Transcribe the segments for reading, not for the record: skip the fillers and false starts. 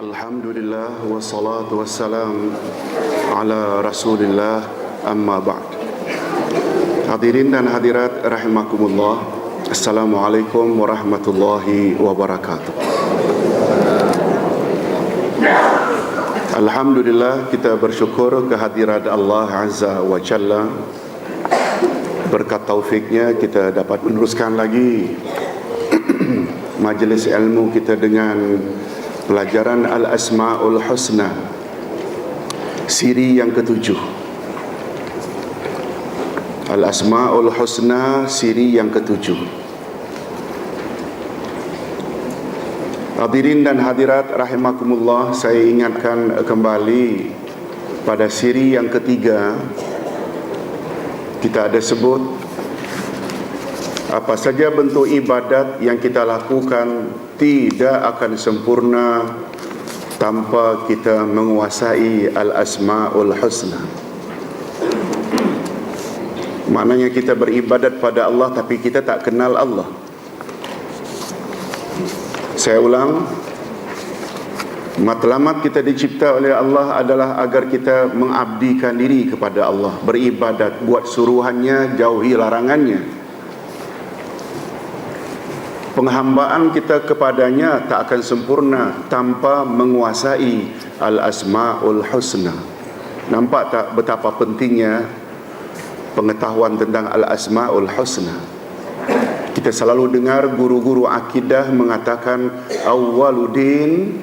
Alhamdulillah wassalatu wassalam ala Rasulillah amma ba'd. Hadirin dan hadirat rahimakumullah. Assalamualaikum warahmatullahi wabarakatuh. Alhamdulillah, kita bersyukur kehadirat Allah Azza wa Jalla. Berkat taufiknya kita dapat meneruskan lagi majlis ilmu kita dengan pelajaran Al-Asma'ul Husna, siri yang ketujuh. Al-Asma'ul Husna, siri yang ketujuh. Hadirin dan hadirat rahimakumullah, saya ingatkan kembali pada siri yang ketiga. Kita ada sebut apa saja bentuk ibadat yang kita lakukan tidak akan sempurna tanpa kita menguasai Al-Asma'ul Husna. Maknanya kita beribadat pada Allah tapi kita tak kenal Allah. Saya ulang, matlamat kita dicipta oleh Allah adalah agar kita mengabdikan diri kepada Allah, beribadat, buat suruhannya, jauhi larangannya. Penghambaan kita kepadanya tak akan sempurna tanpa menguasai Al-Asma'ul Husna. Nampak tak betapa pentingnya pengetahuan tentang Al-Asma'ul Husna? Kita selalu dengar guru-guru akidah mengatakan awwaluddin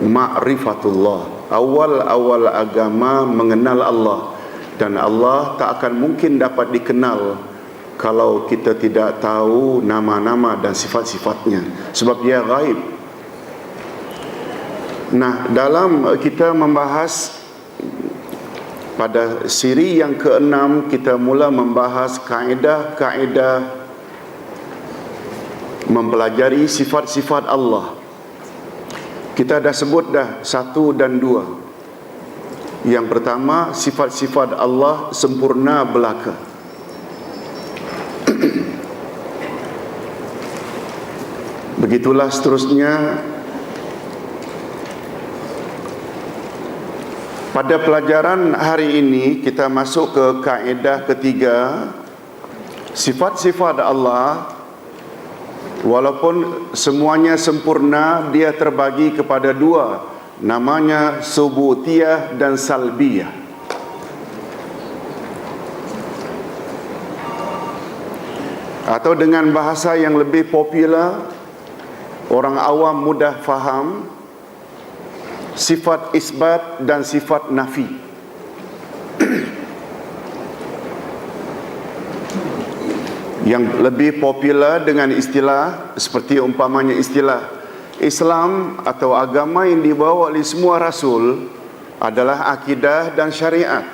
ma'rifatullah. Awal-awal agama mengenal Allah. Dan Allah tak akan mungkin dapat dikenal kalau kita tidak tahu nama-nama dan sifat-sifatnya, sebab dia gaib. Nah, dalam kita membahas pada siri yang ke-6, kita mula membahas kaedah-kaedah mempelajari sifat-sifat Allah. Kita dah sebut dah 1 dan 2. Yang pertama, sifat-sifat Allah sempurna belaka. Begitulah seterusnya. Pada pelajaran hari ini kita masuk ke kaedah ketiga. Sifat-sifat Allah walaupun semuanya sempurna, dia terbagi kepada dua, namanya subutiyah dan salbiyah. Atau dengan bahasa yang lebih popular, orang awam mudah faham, sifat isbat dan sifat nafi. Yang lebih popular dengan istilah seperti umpamanya istilah Islam atau agama yang dibawa oleh semua rasul adalah akidah dan syariat.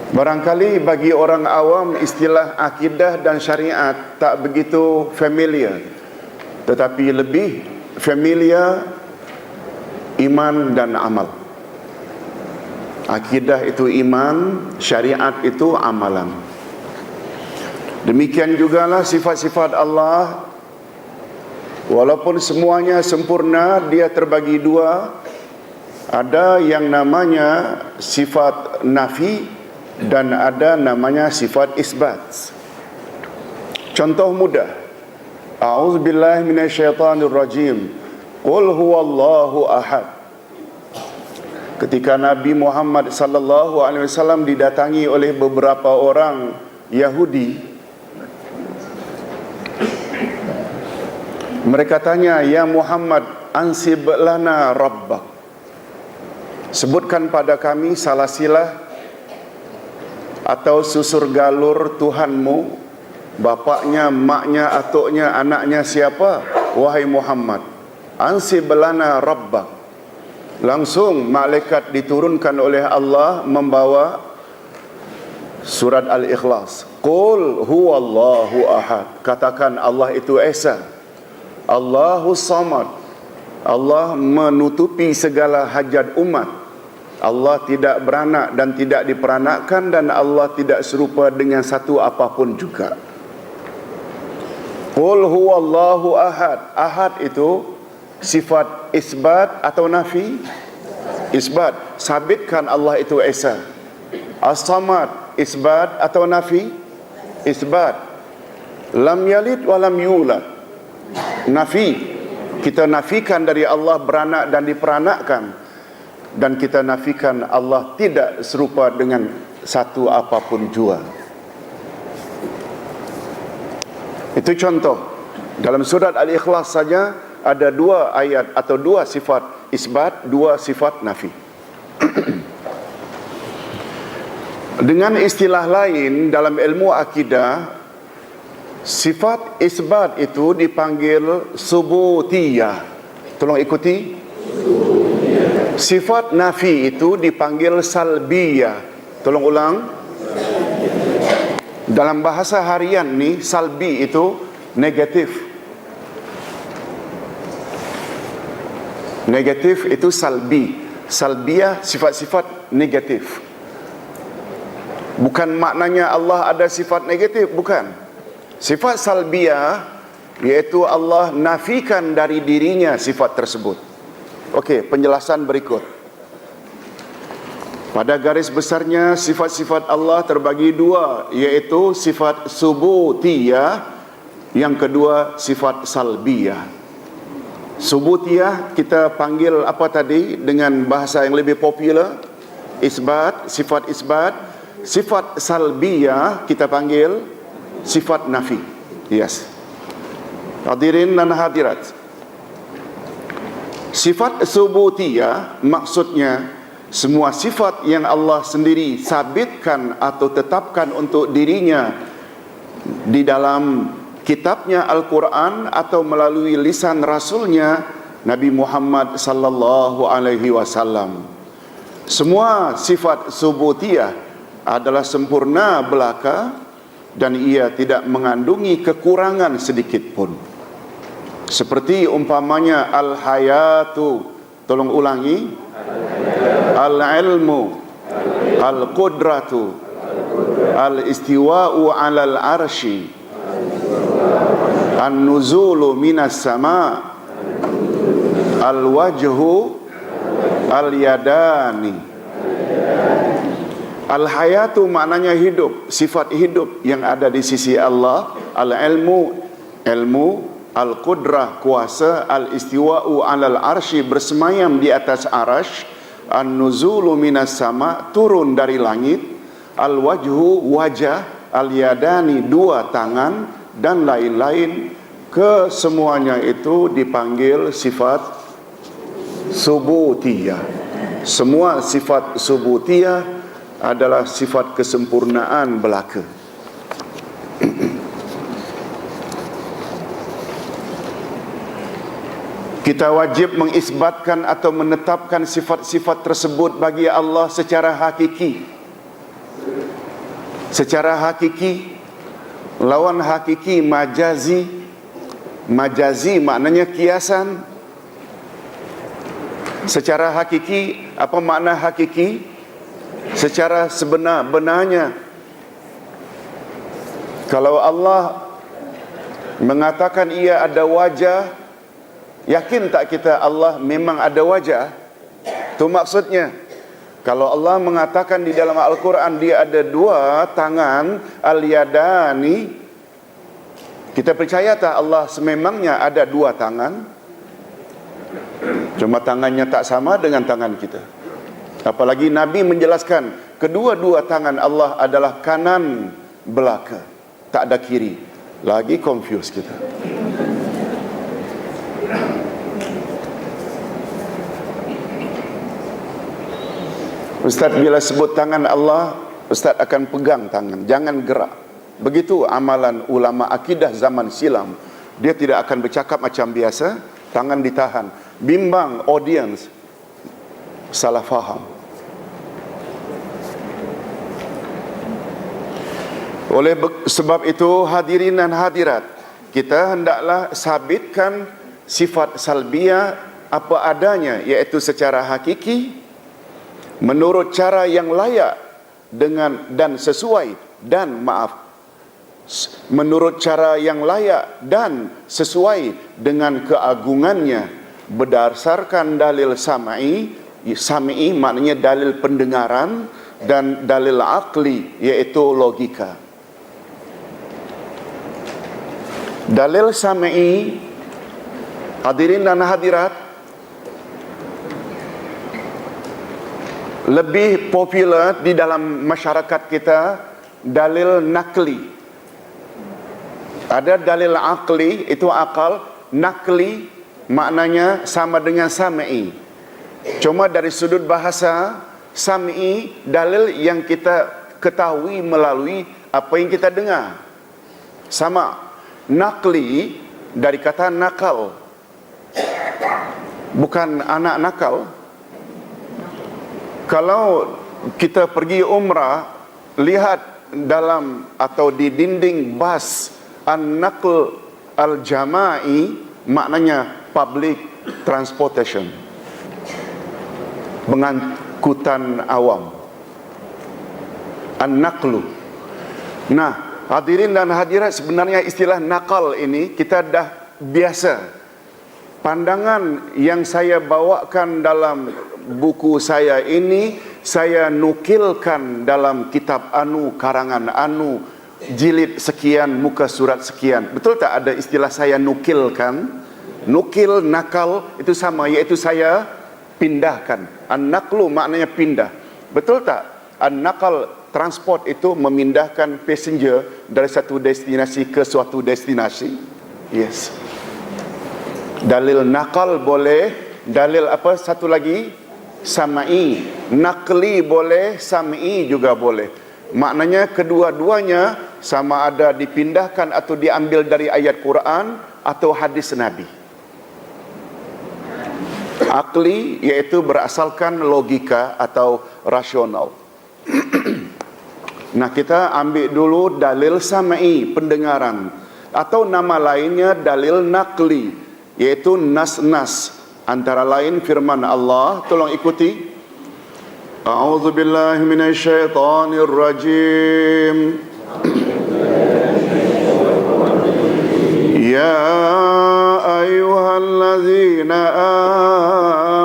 Barangkali bagi orang awam istilah akidah dan syariat tak begitu familiar, tetapi lebih familiar iman dan amal. Akidah itu iman, syariat itu amalan. Demikian jugalah sifat-sifat Allah, walaupun semuanya sempurna, dia terbagi dua. Ada yang namanya sifat nafi dan ada namanya sifat isbat. Contoh mudah, a'udzubillahi minasyaitonirrajim, qul huwallahu ahad. Ketika Nabi Muhammad sallallahu alaihi wasallam didatangi oleh beberapa orang Yahudi, mereka tanya, "Ya Muhammad, ansib lana rabbak." Sebutkan pada kami salasilah atau susur galur Tuhanmu, bapaknya, maknya, atuknya, anaknya siapa? Wahai Muhammad, ansib lana rabbak. Langsung malaikat diturunkan oleh Allah membawa surat Al-Ikhlas. Qul huwallahu ahad. Katakan Allah itu Esa. Allahus samad. Allah menutupi segala hajat umat. Allah tidak beranak dan tidak diperanakkan, dan Allah tidak serupa dengan satu apapun juga. Qul huwallahu ahad. Ahad itu sifat isbat atau nafi? Isbat. Sabitkan Allah itu esa. As-samad, isbat atau nafi? Isbat. Lam yalid wa lam yulad, nafi. Kita nafikan dari Allah beranak dan diperanakkan, dan kita nafikan Allah tidak serupa dengan satu apapun jua. Itu contoh. Dalam surat Al-Ikhlas saja ada 2 ayat atau 2 sifat isbat, 2 sifat nafi. Dengan istilah lain dalam ilmu akidah, sifat isbat itu dipanggil subutiyah. Tolong ikuti. Sifat nafi itu dipanggil salbiyah. Tolong ulang. Dalam bahasa harian ni, salbi itu negatif. Negatif itu salbi. Salbiyah sifat-sifat negatif. Bukan maknanya Allah ada sifat negatif, bukan. Sifat salbiyah iaitu Allah nafikan dari dirinya sifat tersebut. Okey, penjelasan berikut. Pada garis besarnya sifat-sifat Allah terbagi 2, iaitu sifat subutiyah, yang kedua sifat salbiyah. Subutiyah kita panggil apa tadi dengan bahasa yang lebih popular? Isbat, sifat isbat. Sifat salbiyah kita panggil sifat nafi. Yes. Hadirin dan hadirat, sifat subutiyah maksudnya semua sifat yang Allah sendiri sabitkan atau tetapkan untuk dirinya di dalam kitabnya Al-Quran atau melalui lisan Rasulnya Nabi Muhammad sallallahu alaihi wasallam. Semua sifat subutiyah adalah sempurna belaka dan ia tidak mengandungi kekurangan sedikit pun. Seperti umpamanya al-hayatu, tolong ulangi, al-ilmu, al-qudratu, al-istiwa'u 'alal arsy, an-nuzulu minas sama', al-wajhu, al-yadani. Al-hayatu maknanya hidup, sifat hidup yang ada di sisi Allah. Al-ilmu, ilmu. Al-qudrah, kuasa. Al-istiwa'u 'alal arsy, bersemayam di atas arash. An-nuzulu minas sama', turun dari langit. Al-wajhu, wajah. Al-yadani, 2 tangan, dan lain-lain. Kesemuanya itu dipanggil sifat subutiyah. Semua sifat subutiyah adalah sifat kesempurnaan belaka. Kita wajib mengisbatkan atau menetapkan sifat-sifat tersebut bagi Allah secara hakiki. Secara hakiki. Lawan hakiki majazi. Majazi maknanya kiasan. Secara hakiki, apa makna hakiki? Secara sebenar-benarnya. Kalau Allah mengatakan ia ada wajah, yakin tak kita Allah memang ada wajah? Itu maksudnya. Kalau Allah mengatakan di dalam Al-Quran dia ada 2 tangan, al-yadani, kita percaya tak Allah sememangnya ada 2 tangan? Cuma tangannya tak sama dengan tangan kita. Apalagi Nabi menjelaskan kedua-dua tangan Allah adalah kanan belaka, tak ada kiri. Lagi confuse kita. Ustaz bila sebut tangan Allah, Ustaz akan pegang tangan, jangan gerak. Begitu amalan ulama akidah zaman silam. Dia tidak akan bercakap macam biasa, tangan ditahan. Bimbang audience salah faham. Oleh sebab itu hadirin dan hadirat, kita hendaklah sabitkan sifat salbiyah apa adanya, iaitu secara hakiki, menurut cara yang layak dengan dan sesuai dan menurut cara yang layak dan sesuai dengan keagungannya, berdasarkan dalil sam'i. Sam'i maknanya dalil pendengaran, dan dalil akli iaitu logika. Dalil sam'i, hadirin dan hadirat, lebih popular di dalam masyarakat kita dalil nakli. Ada dalil akli, itu akal. Nakli maknanya sama dengan sam'i. Cuma dari sudut bahasa, sam'i dalil yang kita ketahui melalui apa yang kita dengar. Sama. Nakli dari kata nakal, bukan anak nakal. Kalau kita pergi umrah, lihat dalam atau di dinding bas an-naql al-jama'i, maknanya public transportation, pengangkutan awam, an-naqlu. Nah, hadirin dan hadirat, sebenarnya istilah nakal ini kita dah biasa. Pandangan yang saya bawakan dalam buku saya ini, saya nukilkan dalam kitab Anu, karangan Anu, jilid sekian, muka surat sekian. Betul tak ada istilah saya nukilkan? Nukil, nakal, itu sama, iaitu saya pindahkan. An-naqlu maknanya pindah. Betul tak? An-naqal, transport itu memindahkan passenger dari satu destinasi ke suatu destinasi. Yes. Dalil nakal boleh. Dalil apa satu lagi? Sam'i. Nakli boleh, sam'i juga boleh. Maknanya kedua-duanya sama ada dipindahkan atau diambil dari ayat Quran atau hadis Nabi. Akli iaitu berasalkan logika atau rasional. Nah, kita ambil dulu dalil sam'i, pendengaran, atau nama lainnya dalil nakli, yaitu nas-nas. Antara lain firman Allah, tolong ikuti. A'udzu billahi minasyaitonir rajim. Ya ayyuhallazina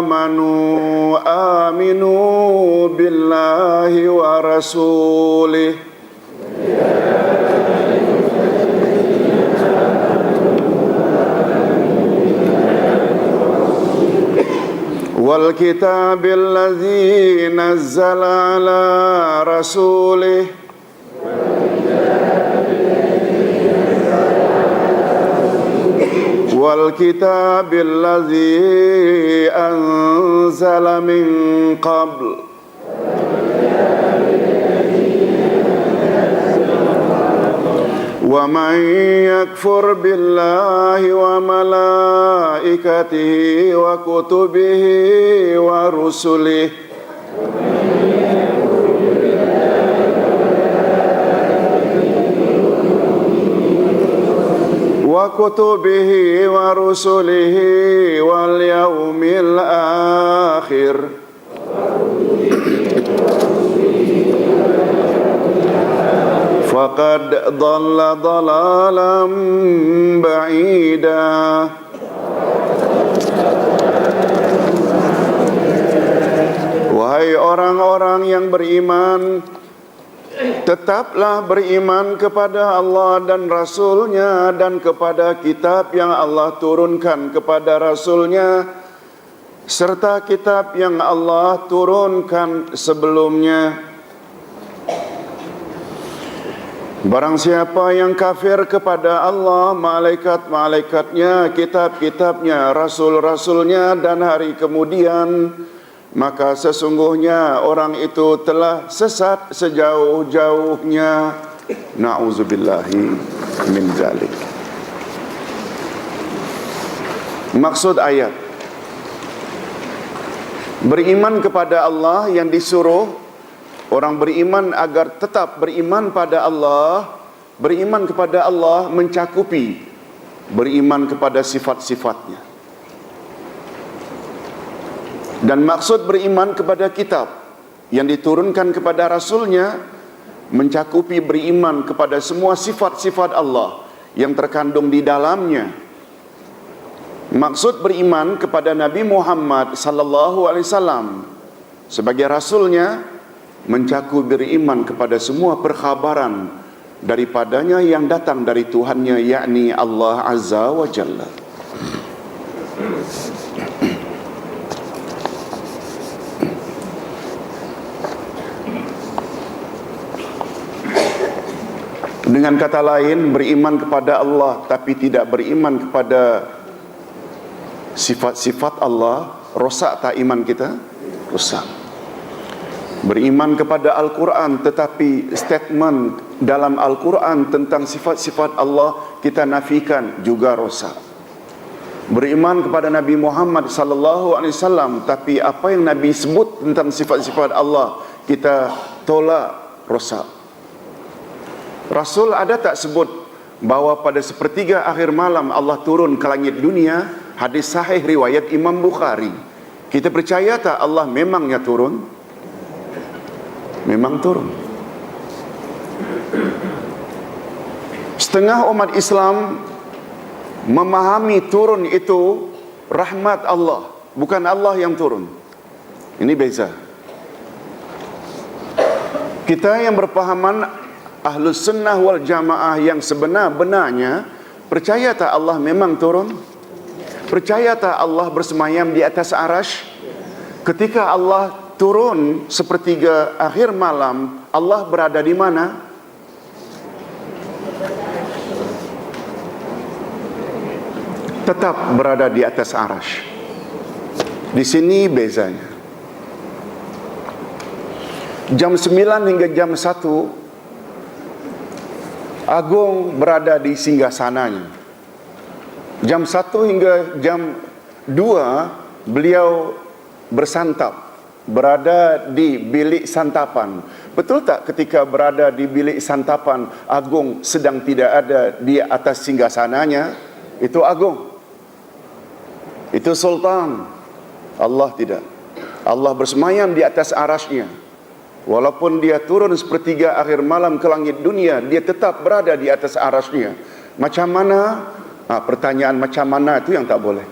amanu aminu billahi wa rasulih. Wal kitabil ladzi nazzala ala rasulih. Wal kitabil ladzi anzala min qabl. Wa man yakfur billahi wa malaikatihi wa kutubihi wa rusulihi wal yaumil akhir faqad dhalla dhalalan ba'ida. Wahai orang-orang yang beriman, tetaplah beriman kepada Allah dan Rasul-Nya dan kepada kitab yang Allah turunkan kepada Rasul-Nya serta kitab yang Allah turunkan sebelumnya. Barang siapa yang kafir kepada Allah, malaikat-malaikatnya, kitab-kitabnya, rasul-rasulnya dan hari kemudian, maka sesungguhnya orang itu telah sesat sejauh-jauhnya. Na'udzubillahi min zalik. Maksud ayat, beriman kepada Allah yang disuruh orang beriman agar tetap beriman pada Allah. Beriman kepada Allah mencakupi beriman kepada sifat-sifatnya. Dan maksud beriman kepada kitab yang diturunkan kepada Rasulnya mencakupi beriman kepada semua sifat-sifat Allah yang terkandung di dalamnya. Maksud beriman kepada Nabi Muhammad sallallahu alaihi wasallam sebagai rasulnya mencakup beriman kepada semua perkhabaran daripadanya yang datang dari Tuhannya, yakni Allah Azza wa Jalla. Dengan kata lain, beriman kepada Allah tapi tidak beriman kepada sifat-sifat Allah, rosak tak iman kita? Rosak. Beriman kepada Al-Quran tetapi statement dalam Al-Quran tentang sifat-sifat Allah kita nafikan, juga rosak. Beriman kepada Nabi Muhammad sallallahu alaihi wasallam tapi apa yang Nabi sebut tentang sifat-sifat Allah kita tolak, rosak. Rasul ada tak sebut bahawa pada sepertiga akhir malam Allah turun ke langit dunia? Hadis sahih riwayat Imam Bukhari. Kita percaya tak Allah memangnya turun? Memang turun. Setengah umat Islam memahami turun itu rahmat Allah, bukan Allah yang turun. Ini beza. Kita yang berpahaman Ahlus Sunnah wal Jamaah yang sebenar-benarnya, percaya tak Allah memang turun? Percaya tak Allah bersemayam di atas arasy? Ketika Allah turun sepertiga akhir malam, Allah berada di mana? Tetap berada di atas arasy. Di sini bezanya. Jam 9 hingga jam 1 Agung berada di singgasananya. Jam 1 hingga jam 2 beliau bersantap, berada di bilik santapan. Betul tak ketika berada di bilik santapan Agung sedang tidak ada di atas singgasananya? Itu Agung, itu Sultan. Allah tidak. Allah bersemayam di atas arasy-Nya. Walaupun dia turun sepertiga akhir malam ke langit dunia, dia tetap berada di atas arasy-Nya. Macam mana? Pertanyaan macam mana itu yang tak boleh.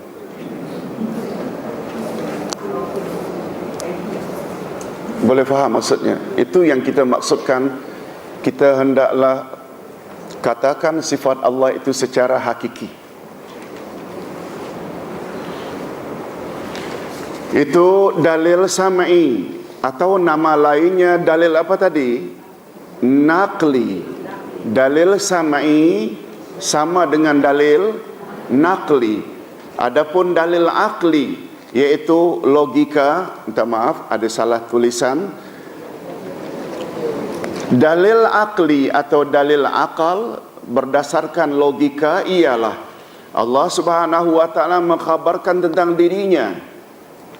Boleh faham maksudnya? Itu yang kita maksudkan. Kita hendaklah katakan sifat Allah itu secara hakiki. Itu dalil sam'i, atau nama lainnya dalil apa tadi? Naqli. Dalil sam'i sama dengan dalil naqli. Adapun dalil akli, yaitu logika, minta maaf ada salah tulisan. Dalil akli atau dalil akal berdasarkan logika ialah Allah Subhanahu wa taala mengkhabarkan tentang dirinya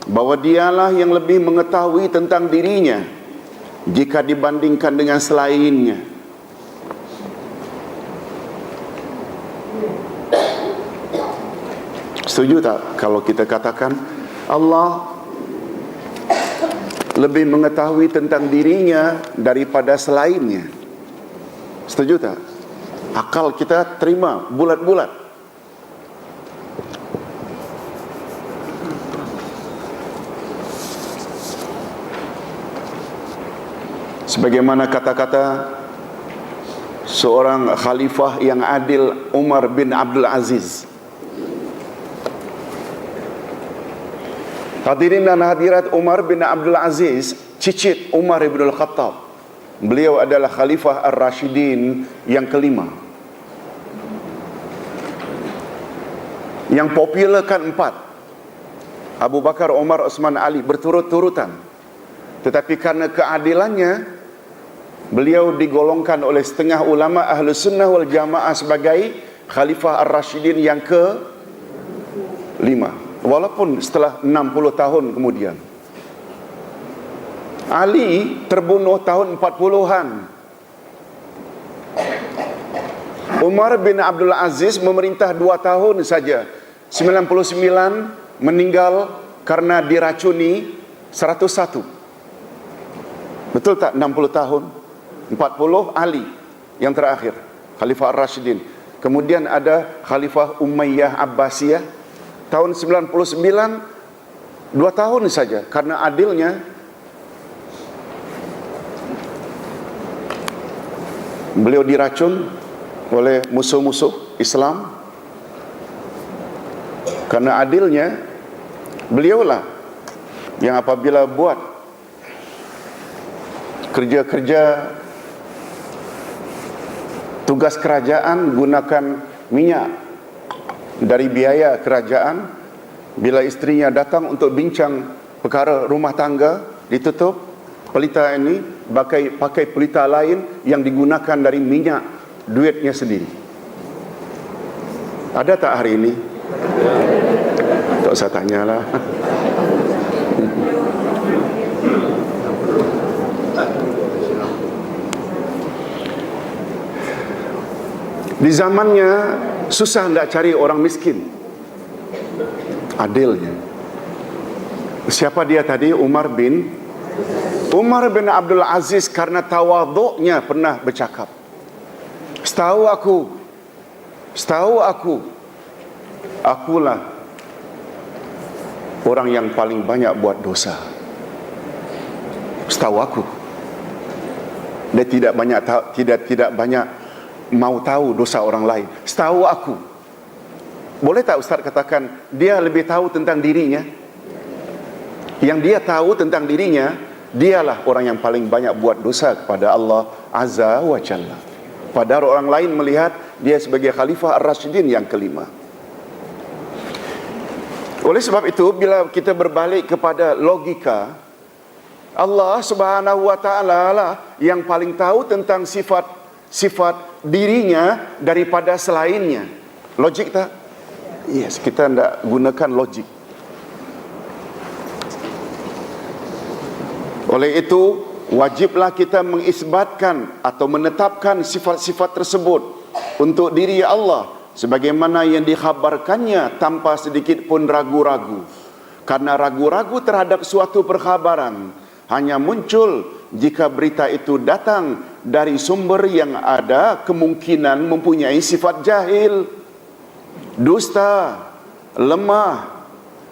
bahwa dialah yang lebih mengetahui tentang dirinya jika dibandingkan dengan selainnya. Setuju tak kalau kita katakan Allah lebih mengetahui tentang dirinya daripada selainnya? Setuju tak? Akal kita terima bulat-bulat. Sebagaimana kata-kata seorang khalifah yang adil, Umar bin Abdul Aziz. Hadirin dan hadirat, Umar bin Abdul Aziz cicit Umar bin Al-Khattab. Beliau adalah khalifah Ar-Rashidin yang kelima. Yang popular kan 4. Abu Bakar, Umar, Uthman, Ali, berturut-turutan. Tetapi karena keadilannya, beliau digolongkan oleh setengah ulama Ahlus Sunnah wal Jamaah sebagai Khalifah Ar-Rashidin yang ke-5. Walaupun setelah 60 tahun kemudian. Ali terbunuh tahun 40-an. Umar bin Abdul Aziz memerintah 2 tahun saja. 99 meninggal karena diracuni 101. Betul tak 60 tahun? 40 Ali yang terakhir, Khalifah Ar-Rashidin. Kemudian ada Khalifah Umayyah Abbasiyah Tahun 99, 2 tahun saja, karena adilnya beliau diracun oleh musuh-musuh Islam. Karena adilnya, beliaulah yang apabila buat kerja-kerja tugas kerajaan gunakan minyak dari biaya kerajaan, bila istrinya datang untuk bincang perkara rumah tangga, ditutup pelita ini, pakai pelita lain yang digunakan dari minyak duitnya sendiri. Ada tak hari ini? Tak usah tanyalah. Di zamannya susah hendak cari orang miskin. Adilnya. Siapa dia tadi? Umar bin Abdul Aziz, karena tawaduknya pernah bercakap, Setahu aku, akulah orang yang paling banyak buat dosa. Setahu aku. Dia tidak banyak mau tahu dosa orang lain. Setahu aku. Boleh tak Ustaz katakan dia lebih tahu tentang dirinya? Yang dia tahu tentang dirinya, dialah orang yang paling banyak buat dosa kepada Allah Azza wa Jalla. Padahal orang lain melihat dia sebagai Khalifah Ar-Rasyidin yang kelima. Oleh sebab itu, bila kita berbalik kepada logika, Allah Subhanahu wa Ta'ala lah yang paling tahu tentang sifat dirinya daripada selainnya. Logik tak? Yes, kita tidak gunakan logik. Oleh itu, wajiblah kita mengisbatkan atau menetapkan sifat-sifat tersebut untuk diri Allah sebagaimana yang dikhabarkannya tanpa sedikit pun ragu-ragu. Karena ragu-ragu terhadap suatu perkhabaran hanya muncul jika berita itu datang dari sumber yang ada kemungkinan mempunyai sifat jahil, dusta, lemah.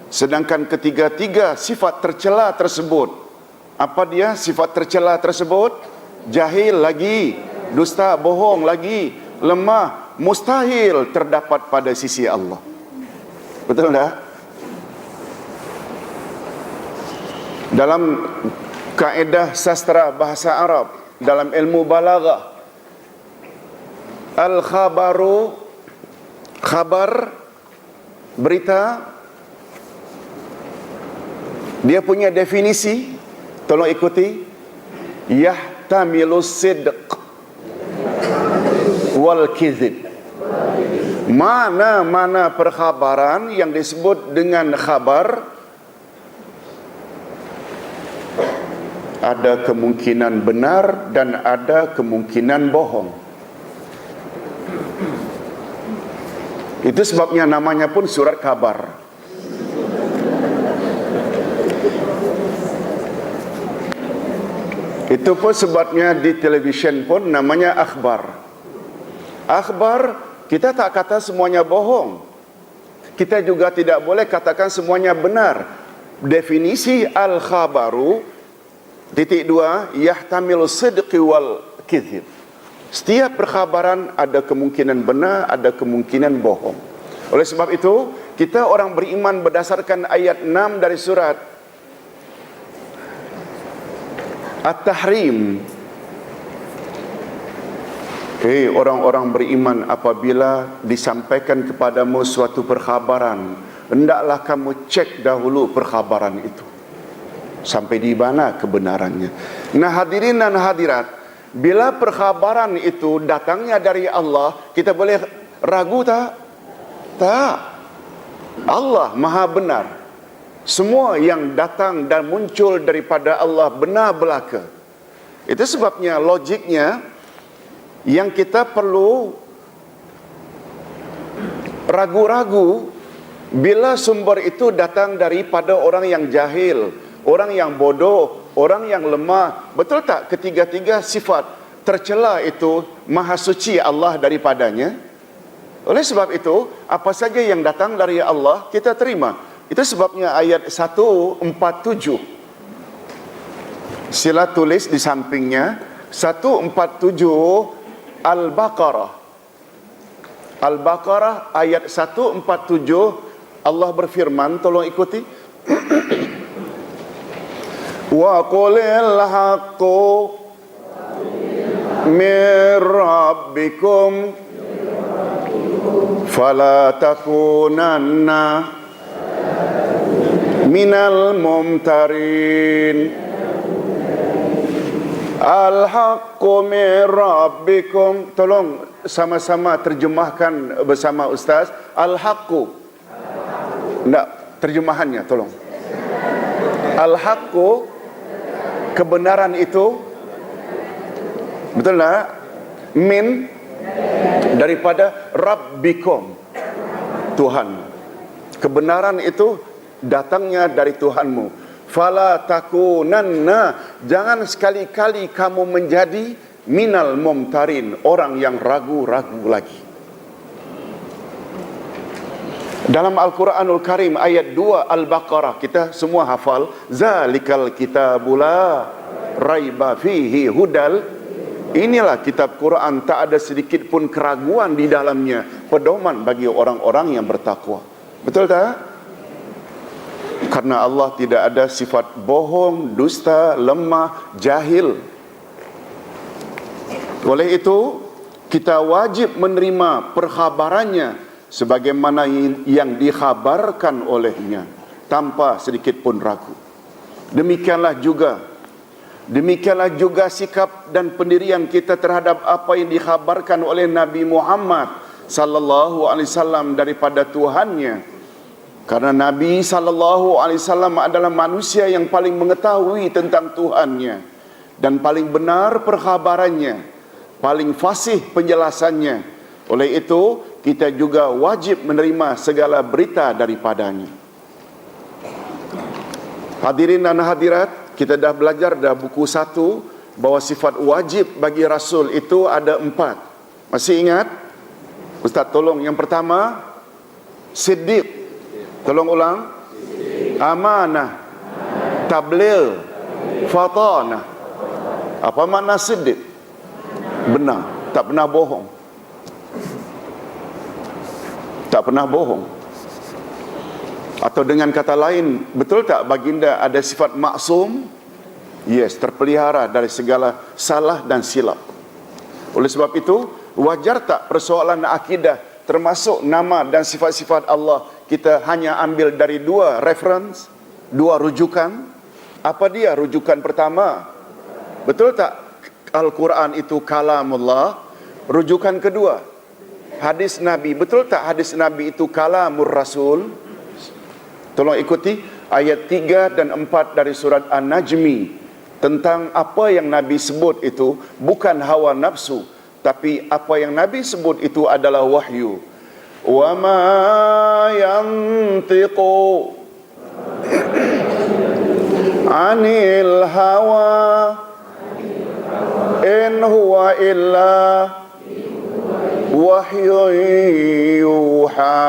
Sedangkan ketiga-tiga sifat tercela tersebut, apa dia sifat tercela tersebut? Jahil lagi, dusta, bohong lagi, lemah, mustahil terdapat pada sisi Allah. Betul tak? Dalam kaedah sastra bahasa Arab, dalam ilmu balaghah, al-khabaru, khabar, berita, dia punya definisi. Tolong ikuti. Yahtamilus sidq wal kizib. Mana-mana perkhabaran yang disebut dengan khabar ada kemungkinan benar dan ada kemungkinan bohong. Itu sebabnya namanya pun surat khabar. Itu pun sebabnya di televisyen pun namanya akhbar. Akhbar, kita tak kata semuanya bohong. Kita juga tidak boleh katakan semuanya benar. Definisi al-khabaru, titik 2, yahtamilu sidqi wal kizib. Setiap perkhabaran ada kemungkinan benar, ada kemungkinan bohong. Oleh sebab itu, kita orang beriman berdasarkan ayat 6 dari surat At-Tahrim. Orang-orang beriman, apabila disampaikan kepadamu suatu perkhabaran, hendaklah kamu cek dahulu perkhabaran itu sampai di mana kebenarannya. Nah, hadirin dan hadirat, bila perkhabaran itu datangnya dari Allah, kita boleh ragu tak? Tak. Allah Maha benar. Semua yang datang dan muncul daripada Allah benar belaka. Itu sebabnya logiknya yang kita perlu ragu-ragu bila sumber itu datang daripada orang yang jahil, orang yang bodoh, orang yang lemah. Betul tak ketiga-tiga sifat tercela itu maha suci Allah daripadanya? Oleh sebab itu, apa saja yang datang dari Allah, kita terima. Itu sebabnya ayat 147. Sila tulis di sampingnya, 147 Al-Baqarah. Al-Baqarah ayat 147, Allah berfirman, tolong ikuti. Wa qulil haqqu min rabbikum fala takunanna minal mumtarin. Al-haqqu min rabbikum. Tolong sama-sama terjemahkan bersama Ustaz. Al-haqqu. Enggak, terjemahannya tolong. Al-haqqu, kebenaran itu. Betul tak? Min, daripada Rabbikum, Tuhan. Kebenaran itu datangnya dari Tuhanmu. Fala takunanna, jangan sekali-kali kamu menjadi minal mumtarin, orang yang ragu-ragu lagi. Dalam Al-Quranul Karim ayat 2 Al-Baqarah, kita semua hafal, zalikal kitabula raiba fihi hudal. Inilah kitab Quran, tak ada sedikit pun keraguan di dalamnya, pedoman bagi orang-orang yang bertakwa. Betul tak? Karena Allah tidak ada sifat bohong, dusta, lemah, jahil. Oleh itu, kita wajib menerima perkhabarannya sebagaimana yang dikhabarkan olehnya, tanpa sedikit pun ragu. Demikianlah juga sikap dan pendirian kita terhadap apa yang dikhabarkan oleh Nabi Muhammad sallallahu alaihi wasallam daripada Tuhannya. Karena Nabi sallallahu alaihi wasallam adalah manusia yang paling mengetahui tentang Tuhannya dan paling benar perkhabarannya, paling fasih penjelasannya. Oleh itu, kita juga wajib menerima segala berita daripadanya. Hadirin dan hadirat, kita dah belajar dah buku 1 bahwa sifat wajib bagi Rasul itu ada 4. Masih ingat? Ustaz tolong, yang pertama Siddiq. Tolong ulang. Amanah, tabligh, fatanah. Apa makna siddiq? Benar, tak pernah bohong. Tak pernah bohong. Atau dengan kata lain, betul tak baginda ada sifat maksum? Yes, terpelihara dari segala salah dan silap. Oleh sebab itu, wajar tak persoalan akidah termasuk nama dan sifat-sifat Allah kita hanya ambil dari 2 reference, 2 rujukan? Apa dia rujukan pertama? Betul tak Al-Quran itu kalamullah? Rujukan kedua, hadis Nabi. Betul tak hadis Nabi itu kalamur Rasul? Tolong ikuti ayat 3 dan 4 dari surat An-Najmi tentang apa yang Nabi sebut itu bukan hawa nafsu, tapi apa yang Nabi sebut itu adalah wahyu. Wa ma yantiqu anil hawa in huwa illa wahyu yuha.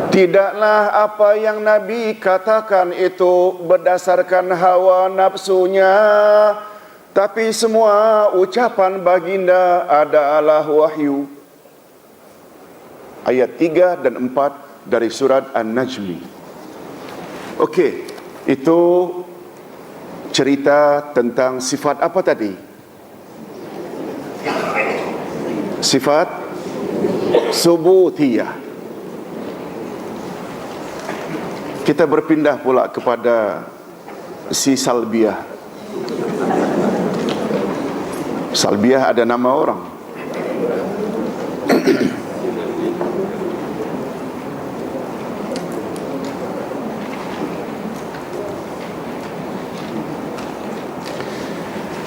Tidaklah apa yang Nabi katakan itu berdasarkan hawa nafsunya, tapi semua ucapan baginda adalah wahyu. Ayat 3 dan 4 dari surat An-Najmi. Okey, itu cerita tentang sifat apa tadi? Sifat subutiyah. Kita berpindah pula kepada si salbiyah. Salbiyah ada nama orang.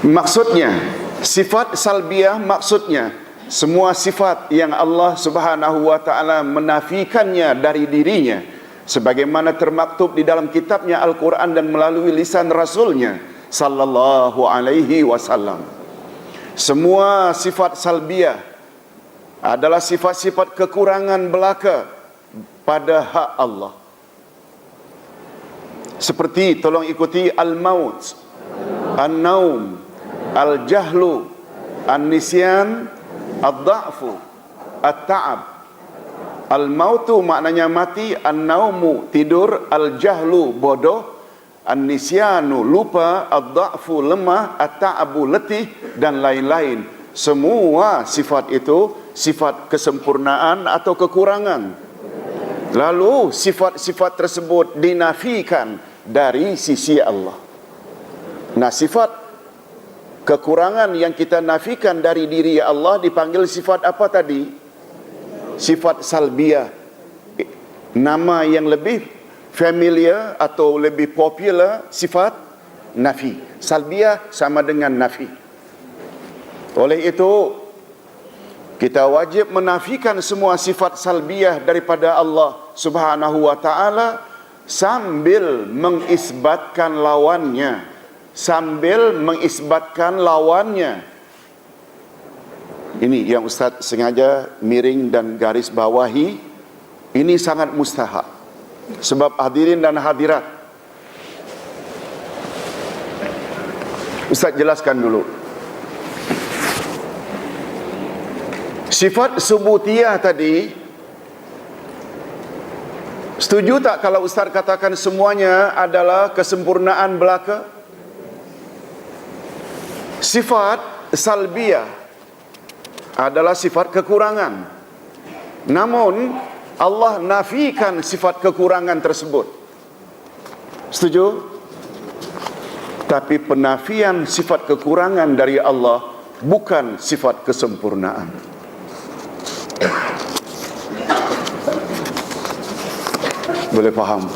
Maksudnya, sifat salbiyah maksudnya semua sifat yang Allah Subhanahu wa taala menafikannya dari dirinya sebagaimana termaktub di dalam kitabnya Al-Quran dan melalui lisan Rasulnya sallallahu alaihi wasallam. Semua sifat salbiyah adalah sifat-sifat kekurangan belaka pada hak Allah. Seperti, tolong ikuti, al-maut, an-naum, al-jahlu, an-nisyan, ad-da'fu, at-ta'ab. Al-mautu maknanya mati, an-naumu tidur, al-jahlu bodoh, an-nisyanu lupa, ad-da'fu lemah, at-ta'abu letih, dan lain-lain. Semua sifat itu sifat kesempurnaan atau kekurangan. Lalu sifat-sifat tersebut dinafikan dari sisi Allah. Nah, sifat kekurangan yang kita nafikan dari diri Allah dipanggil sifat apa tadi? Sifat salbiyah. Nama yang lebih familiar atau lebih popular, sifat nafi. Salbiyah sama dengan nafi. Oleh itu, kita wajib menafikan semua sifat salbiyah daripada Allah Subhanahu wa ta'ala sambil mengisbatkan lawannya. Sambil mengisbatkan lawannya. Ini yang Ustaz sengaja miring dan garis bawahi. Ini sangat mustahak. Sebab hadirin dan hadirat, Ustaz jelaskan dulu. Sifat subutiyah tadi, setuju tak kalau Ustaz katakan semuanya adalah kesempurnaan belaka? Sifat salbiyah adalah sifat kekurangan. Namun Allah nafikan sifat kekurangan tersebut. Setuju? Tapi penafian sifat kekurangan dari Allah bukan sifat kesempurnaan. Boleh faham?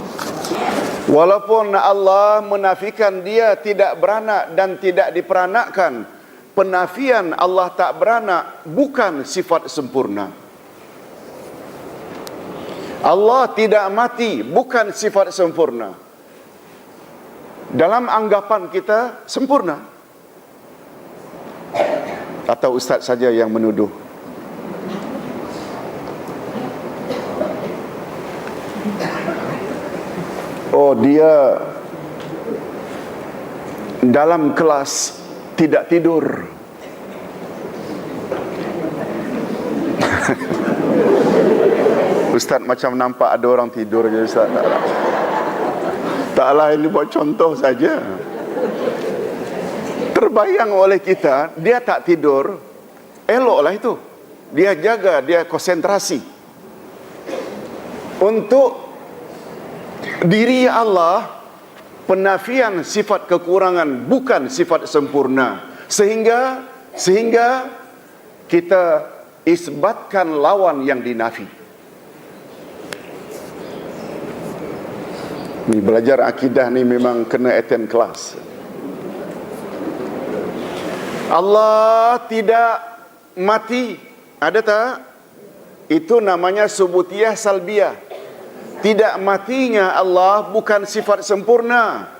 Walaupun Allah menafikan dia tidak beranak dan tidak diperanakkan, penafian Allah tak beranak bukan sifat sempurna. Allah tidak mati bukan sifat sempurna. Dalam anggapan kita sempurna. Atau ustaz saja yang menuduh? Oh, dia dalam kelas tidak tidur. Ustaz macam nampak ada orang tidur je, Ustaz. Taklah, ini buat contoh saja. Terbayang oleh kita, dia tak tidur, eloklah itu. Dia jaga, dia konsentrasi. Untuk diri Allah, penafian sifat kekurangan bukan sifat sempurna. Sehingga kita isbatkan lawan yang dinafi. Ni belajar akidah ni memang kena attend kelas. Allah tidak mati. Ada tak? Itu namanya subutiyah salbiyah. Tidak matinya Allah bukan sifat sempurna.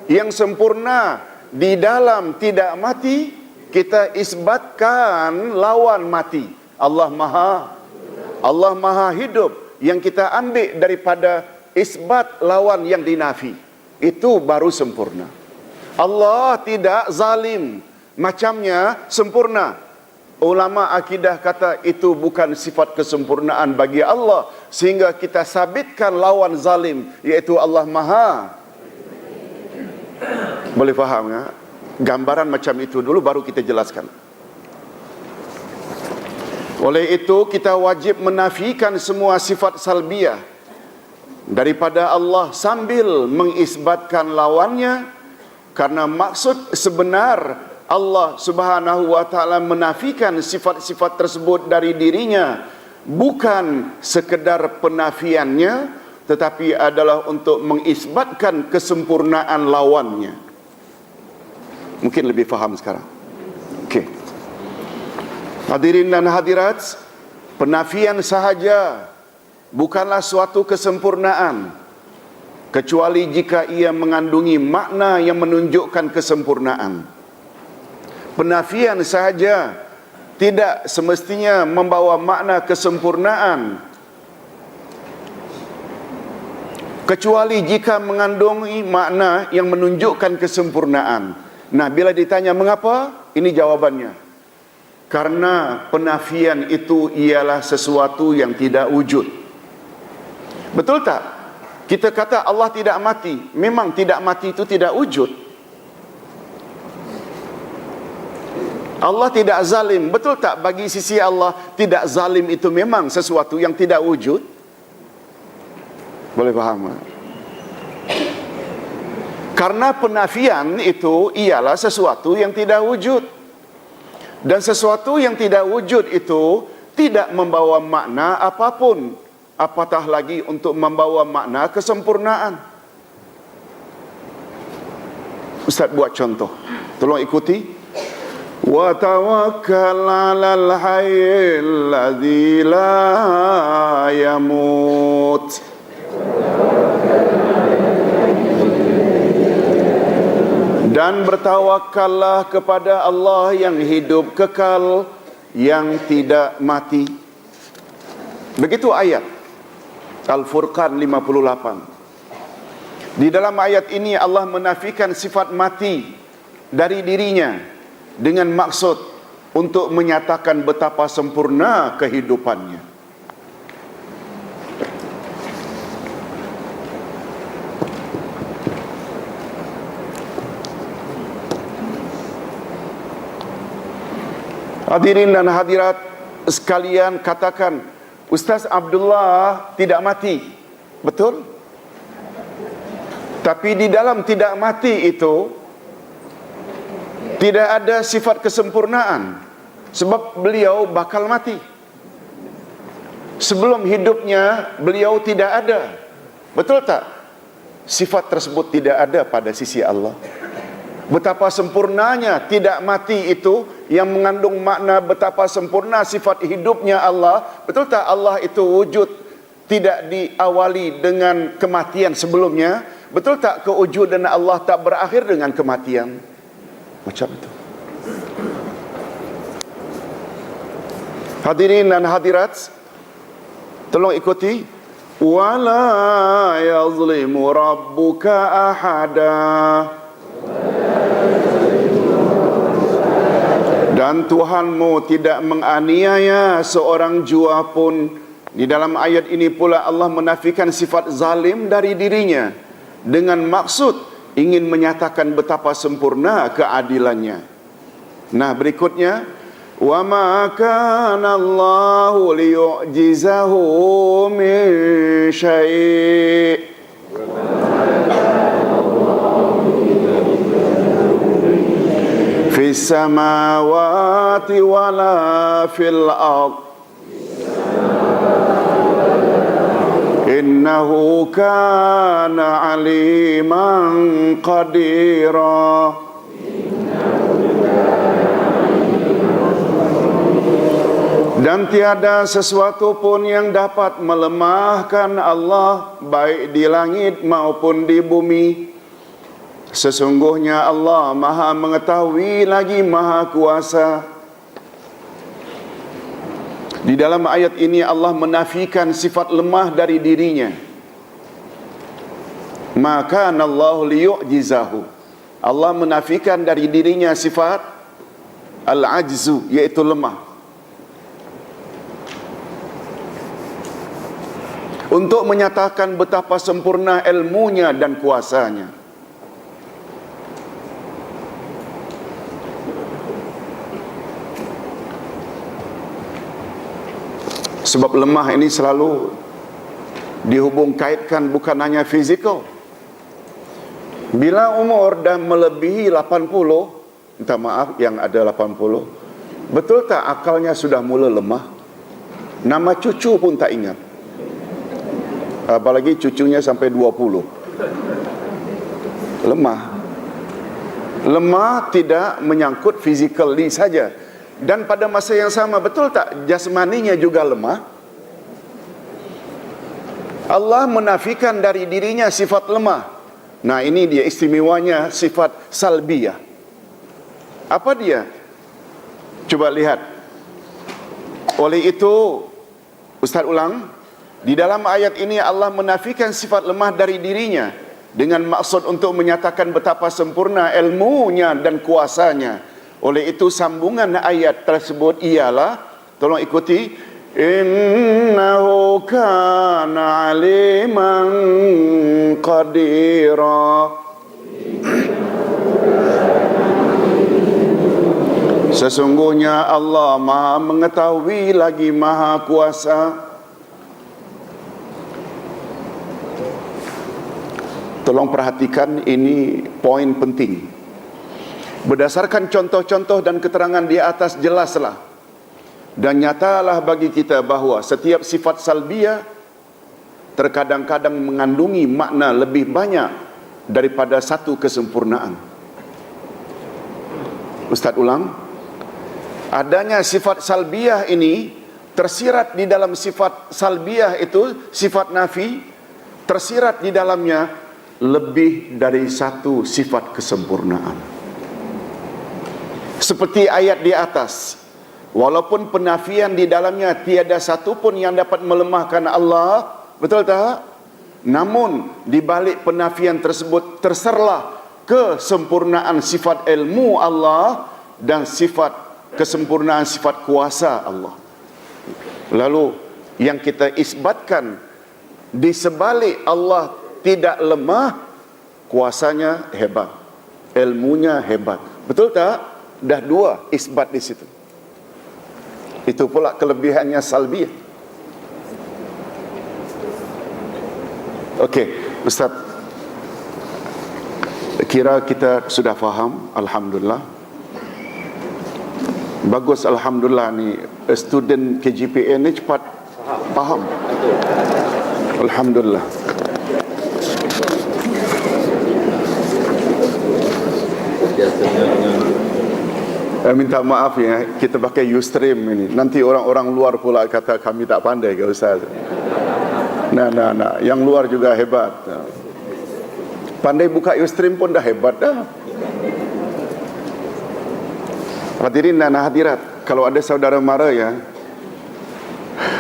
Yang sempurna di dalam tidak mati, kita isbatkan lawan mati. Allah Maha hidup. Yang kita ambil daripada isbat lawan yang dinafi, itu baru sempurna. Allah tidak zalim, macamnya sempurna. Ulama akidah kata itu bukan sifat kesempurnaan bagi Allah, sehingga kita sabitkan lawan zalim, iaitu Allah Maha. Boleh faham ya? Gambaran macam itu dulu baru kita jelaskan. Oleh itu kita wajib menafikan semua sifat salbiyah daripada Allah sambil mengisbatkan lawannya, karena maksud sebenar Allah Subhanahu wa ta'ala menafikan sifat-sifat tersebut dari dirinya bukan sekedar penafiannya, tetapi adalah untuk mengisbatkan kesempurnaan lawannya. Mungkin lebih faham sekarang. Okey. Hadirin dan hadirat, penafian sahaja bukanlah suatu kesempurnaan, kecuali jika ia mengandungi makna yang menunjukkan kesempurnaan. Penafian sahaja tidak semestinya membawa makna kesempurnaan, kecuali jika mengandung makna yang menunjukkan kesempurnaan. Nah, bila ditanya mengapa, ini jawabannya. Karena penafian itu ialah sesuatu yang tidak wujud. Betul tak? Kita kata Allah tidak mati. Memang tidak mati itu tidak wujud. Allah tidak zalim. Betul tak? Bagi sisi Allah, tidak zalim itu memang sesuatu yang tidak wujud. Boleh faham? Karena penafian itu ialah sesuatu yang tidak wujud. Dan sesuatu yang tidak wujud itu tidak membawa makna apapun, apatah lagi untuk membawa makna kesempurnaan. Ustaz buat contoh. Tolong ikuti. Wa tawakkal 'alal hayyil ladzi la yamut. Dan bertawakallah kepada Allah yang hidup kekal, yang tidak mati. Begitu ayat Al-Furqan 58. Di dalam ayat ini Allah menafikan sifat mati dari dirinya dengan maksud untuk menyatakan betapa sempurna kehidupannya. Hadirin dan hadirat sekalian, katakan, Ustaz Abdullah tidak mati. Betul? Tapi di dalam tidak mati itu tidak ada sifat kesempurnaan, sebab beliau bakal mati. Sebelum hidupnya beliau tidak ada. Betul tak? Sifat tersebut tidak ada pada sisi Allah. Betapa sempurnanya tidak mati itu yang mengandung makna betapa sempurna sifat hidupnya Allah. Betul tak? Allah itu wujud, tidak diawali dengan kematian sebelumnya. Betul tak? Kewujudan Allah tak berakhir dengan kematian. Macam itu. Hadirin dan hadirat, tolong ikuti. Wala yazlimu rabbuka ahada. Dan Tuhanmu tidak menganiaya seorang jua pun. Di dalam ayat ini pula Allah menafikan sifat zalim dari dirinya dengan maksud ingin menyatakan betapa sempurna keadilannya. Nah, berikutnya, wa ma kana Allahu liyu'jizahu min syai'. Fis samawati wala fil ard. Innahu kana aliman qadira. Dan tiada sesuatu pun yang dapat melemahkan Allah, baik di langit maupun di bumi. Sesungguhnya Allah Maha mengetahui lagi Maha kuasa. Di dalam ayat ini Allah menafikan sifat lemah dari dirinya. Maka Allah liyu'jizahu. Allah menafikan dari dirinya sifat al-ajzu, yaitu lemah. Untuk menyatakan betapa sempurna ilmunya dan kuasanya. Sebab lemah ini selalu dihubung kaitkan bukan hanya fizikal. Bila umur dah melebihi 80, minta maaf yang ada 80, betul tak akalnya sudah mula lemah? Nama cucu pun tak ingat. Apalagi cucunya sampai 20. Lemah. Lemah tidak menyangkut physically saja. Dan pada masa yang sama, betul tak jasmaninya juga lemah? Allah menafikan dari dirinya sifat lemah. Nah, ini dia istimewanya sifat salbiyah. Apa dia? Coba lihat. Oleh itu, Ustaz ulang, di dalam ayat ini Allah menafikan sifat lemah dari dirinya dengan maksud untuk menyatakan betapa sempurna ilmunya dan kuasanya. Oleh itu sambungan ayat tersebut ialah, tolong ikuti, innahu kana aliman qadira. Sesungguhnya Allah Maha mengetahui lagi Maha kuasa. Tolong perhatikan, ini poin penting. Berdasarkan contoh-contoh dan keterangan di atas, jelaslah dan nyatalah bagi kita bahawa setiap sifat salbiyah terkadang-kadang mengandungi makna lebih banyak daripada satu kesempurnaan. Ustaz ulang, adanya sifat salbiyah ini tersirat di dalam sifat salbiyah itu, sifat nafi, tersirat di dalamnya lebih dari satu sifat kesempurnaan. Seperti ayat di atas, walaupun penafian di dalamnya tiada satu pun yang dapat melemahkan Allah, betul tak? Namun di balik penafian tersebut terserlah kesempurnaan sifat ilmu Allah dan sifat kesempurnaan sifat kuasa Allah. Lalu yang kita isbatkan, di sebalik Allah tidak lemah, kuasanya hebat, ilmunya hebat. Betul tak? Dah dua isbat di situ. Itu pula kelebihannya salbiyah. Okey, Ustaz, kira kita sudah faham, alhamdulillah. Bagus, alhamdulillah, ni student KJPA ni cepat faham. Alhamdulillah. Minta maaf ya, kita pakai Ustream ini. Nanti orang-orang luar pula kata kami tak pandai ke Ustaz. Nah, yang luar juga hebat. Pandai buka Ustream pun dah hebat dah. Hadirin dan hadirat, kalau ada saudara mara ya,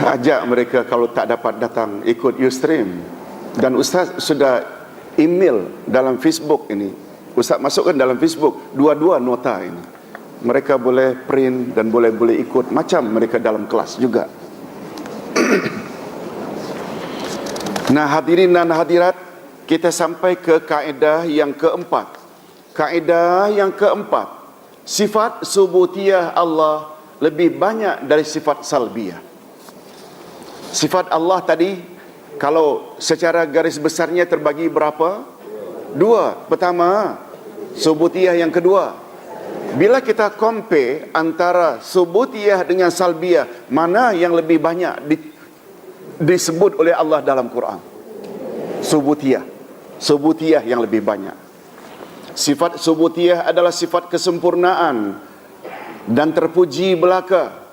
ajak mereka kalau tak dapat datang ikut Ustream. Dan Ustaz sudah email dalam Facebook ini. Ustaz masukkan dalam Facebook dua-dua nota ini. Mereka boleh print dan boleh ikut macam mereka dalam kelas juga. Nah, hadirin dan hadirat, kita sampai ke kaedah yang keempat. Kaedah yang keempat, sifat subutiyah Allah lebih banyak dari sifat salbiyah. Sifat Allah tadi, kalau secara garis besarnya terbagi berapa? Dua. Pertama, subutiyah. Yang kedua, bila kita compare antara subutiyah dengan salbiyah, mana yang lebih banyak disebut oleh Allah dalam Quran? Subutiyah. Subutiyah yang lebih banyak. Sifat subutiyah adalah sifat kesempurnaan dan terpuji belaka.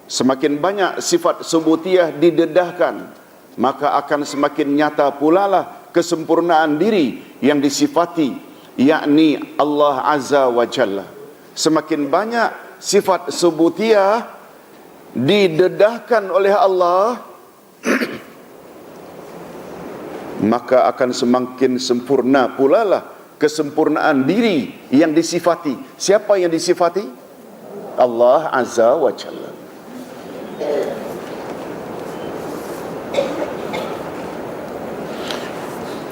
Semakin banyak sifat subutiyah didedahkan, maka akan semakin nyata pula lah kesempurnaan diri yang disifati, yakni Allah Azza wa Jalla. Semakin banyak sifat subutiyah didedahkan oleh Allah, maka akan semakin sempurna pula lah kesempurnaan diri yang disifati. Siapa yang disifati? Allah Azza wa Jalla.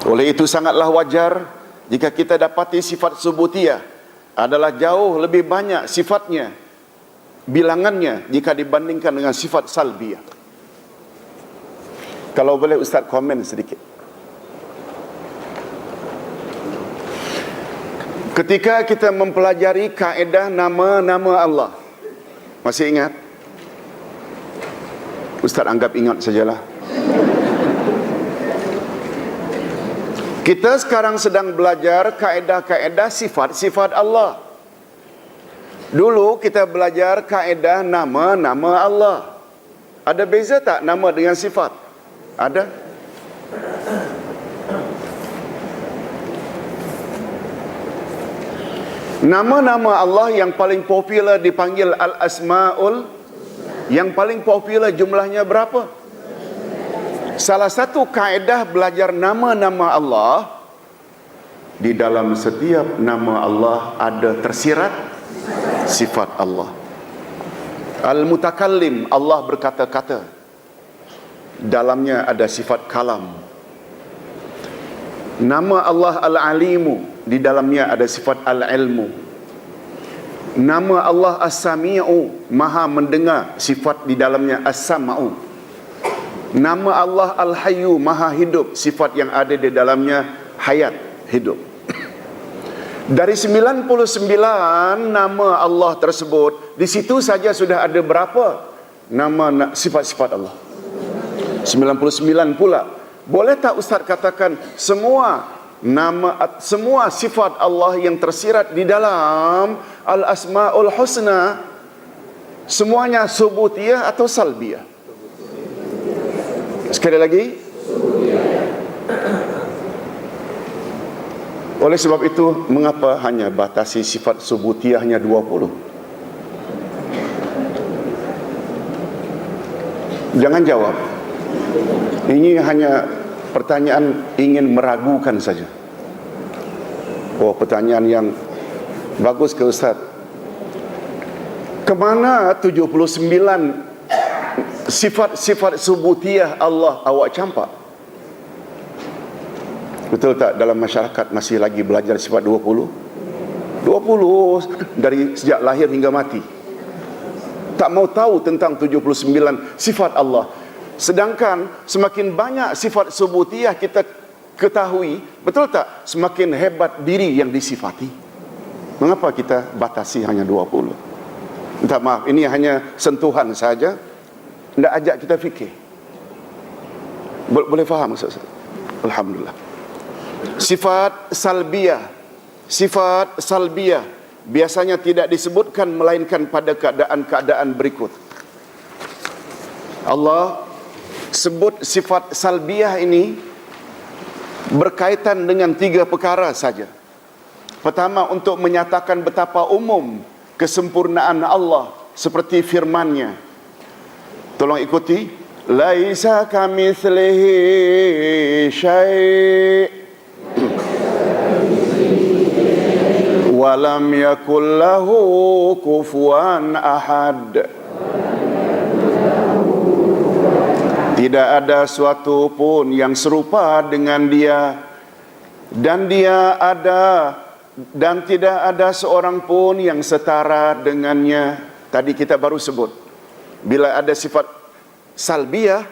Oleh itu sangatlah wajar jika kita dapati sifat subutiyah adalah jauh lebih banyak sifatnya, bilangannya, jika dibandingkan dengan sifat salbiyah. Kalau boleh Ustaz komen sedikit. Ketika kita mempelajari kaedah nama-nama Allah, masih ingat? Ustaz anggap ingat sajalah. Kita sekarang sedang belajar kaedah-kaedah sifat-sifat Allah. Dulu kita belajar kaedah nama-nama Allah. Ada beza tak nama dengan sifat? Ada. Nama-nama Allah yang paling popular dipanggil Al-Asma'ul Yang paling popular jumlahnya berapa? Salah satu kaedah belajar nama-nama Allah, di dalam setiap nama Allah ada tersirat sifat Allah. Al-Mutakallim, Allah berkata-kata, dalamnya ada sifat kalam. Nama Allah Al-Alimu, di dalamnya ada sifat Al-Ilmu. Nama Allah As-Sami'u, Maha mendengar, sifat di dalamnya As-Sam'u. Nama Allah Al-Hayyu, Maha hidup, sifat yang ada di dalamnya hayat, hidup. Dari 99 nama Allah tersebut, di situ saja sudah ada berapa nama sifat-sifat Allah? 99 pula. Boleh tak Ustaz katakan semua sifat Allah yang tersirat di dalam Al-Asma'ul Husna semuanya subutiyah atau salbiyah? Sekali lagi. Oleh sebab itu, mengapa hanya batasi sifat subutiyahnya 20? Jangan jawab. Ini hanya pertanyaan ingin meragukan saja. Oh, pertanyaan yang bagus ke Ustaz. Kemana 79 sifat-sifat subutiyah Allah awak campak? Betul tak dalam masyarakat masih lagi belajar sifat 20? 20 dari sejak lahir hingga mati. Tak mau tahu tentang 79 sifat Allah. Sedangkan semakin banyak sifat subutiyah kita ketahui, betul tak? Semakin hebat diri yang disifati. Mengapa kita batasi hanya 20? Minta maaf, ini hanya sentuhan saja. Tidak ajak kita fikir. Boleh faham Ustaz? Alhamdulillah. Sifat salbiyah biasanya tidak disebutkan melainkan pada keadaan-keadaan berikut. Allah sebut sifat salbiyah ini berkaitan dengan 3 perkara saja. Pertama, untuk menyatakan betapa umum kesempurnaan Allah seperti firman-Nya. Tolong ikuti. Laisa kamitslihi syai' walam yakul lahu kufuwan ahad. Tidak ada suatu pun yang serupa dengan Dia, dan tidak ada seorang pun yang setara dengannya. Tadi kita baru sebut, bila ada sifat salbiyah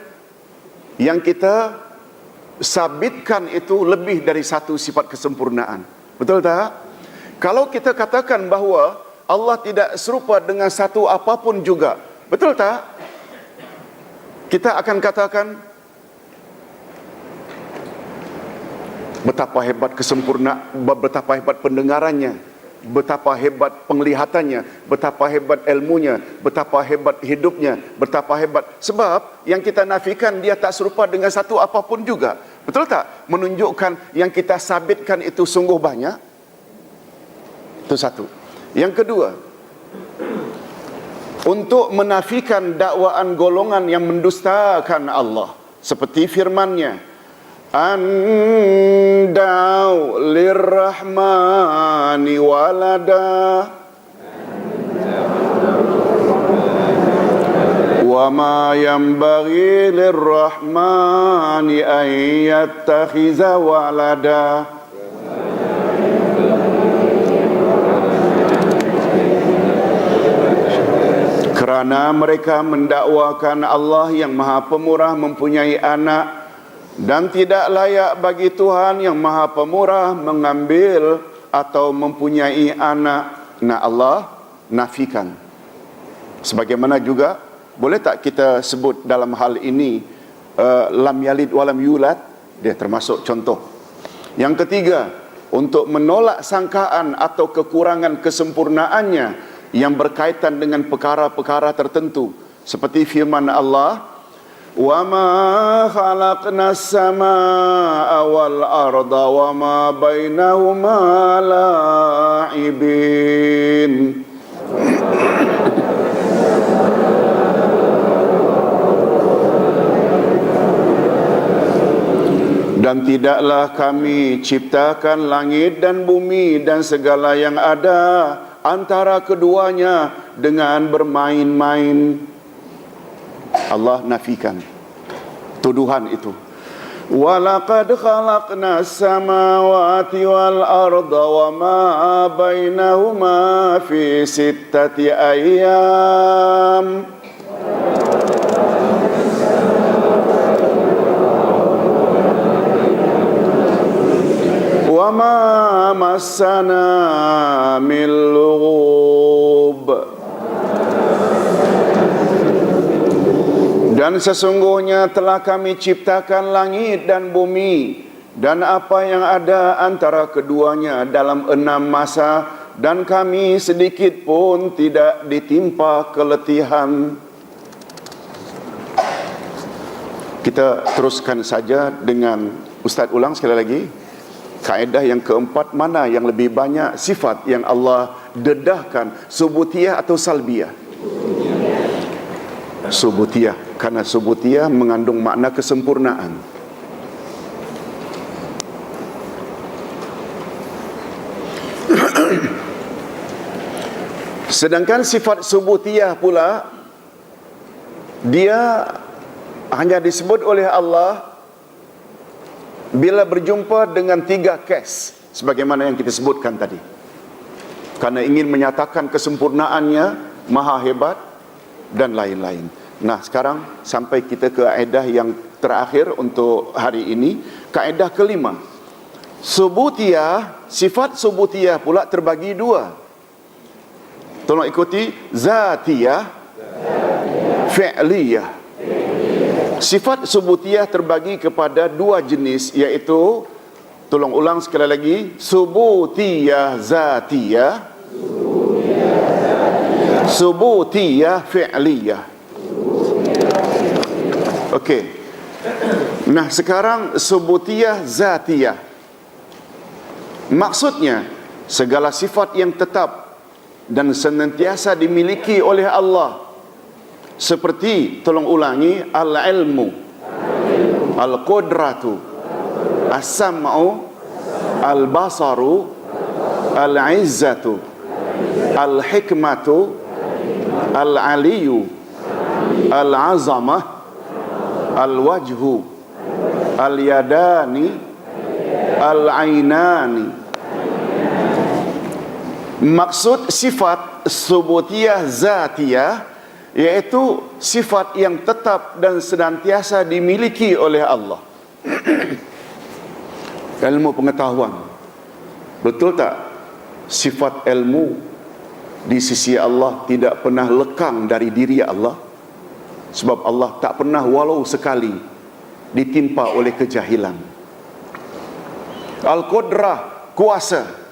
yang kita sabitkan itu lebih dari satu sifat kesempurnaan. Betul tak? Kalau kita katakan bahawa Allah tidak serupa dengan satu apapun juga, betul tak? Kita akan katakan betapa hebat betapa hebat pendengarannya, betapa hebat penglihatannya, betapa hebat ilmunya, betapa hebat hidupnya, betapa hebat. Sebab yang kita nafikan dia tak serupa dengan satu apapun juga. Betul tak? Menunjukkan yang kita sabitkan itu sungguh banyak. Itu satu. Yang kedua, untuk menafikan dakwaan golongan yang mendustakan Allah, seperti firman-Nya, andau lirrahmani walada wa ma yanbaghi lirrahmani an yattakhiza walada. Kerana mereka mendakwakan Allah yang Maha Pemurah mempunyai anak, dan tidak layak bagi Tuhan yang Maha Pemurah mengambil atau mempunyai anak. Nah, Allah nafikan. Sebagaimana juga, boleh tak kita sebut dalam hal ini lam yalid walam yulad? Dia termasuk contoh. Yang ketiga, untuk menolak sangkaan atau kekurangan kesempurnaannya yang berkaitan dengan perkara-perkara tertentu, seperti firman Allah, wa ma khalaqnas samaa'a wal arda wa ma bainahuma la'ibin. Dan tidaklah kami ciptakan langit dan bumi dan segala yang ada antara keduanya dengan bermain-main. Allah nafikan tuduhan itu. Walaqad khalaqnas samawati wal arda wa ma bainahuma fi sittati ayyam. Wa ma massana min lughub. Dan sesungguhnya telah kami ciptakan langit dan bumi dan apa yang ada antara keduanya dalam 6 masa, dan kami sedikit pun tidak ditimpa keletihan. Kita teruskan saja dengan Ustaz ulang sekali lagi. Kaedah yang keempat, mana yang lebih banyak sifat yang Allah dedahkan, subutiyah atau salbiyah? Subutiyah, karena subutiyah mengandung makna kesempurnaan. Sedangkan sifat subutiyah pula, dia hanya disebut oleh Allah bila berjumpa dengan 3 kes, sebagaimana yang kita sebutkan tadi. Karena ingin menyatakan kesempurnaannya, maha hebat dan lain-lain. Nah, sekarang sampai kita ke kaedah yang terakhir untuk hari ini, kaedah kelima. Subutiyah, sifat subutiyah pula terbagi 2. Tolong ikuti, zatiyah, fi'liyah. Sifat subutiyah terbagi kepada 2 jenis, iaitu, tolong ulang sekali lagi, subutiyah zatiyah, subutiyah fi'liyah. Okey. Nah, sekarang subutiyah zatiyah. Maksudnya, segala sifat yang tetap dan senantiasa dimiliki oleh Allah. Seperti, tolong ulangi, al-ilmu, al-qudratu, as-sam'u, al-basaru, al-izzatu, al-hikmatu, al-aliyu, al-azamah, al-wajhu, al-yadani, al-ainani. Maksud sifat subutiyah zatiyah iaitu sifat yang tetap dan senantiasa dimiliki oleh Allah. Ilmu pengetahuan, betul tak? Sifat ilmu di sisi Allah tidak pernah lekang dari diri Allah. Sebab Allah tak pernah walau sekali ditimpa oleh kejahilan. Al-Qudrah, kuasa.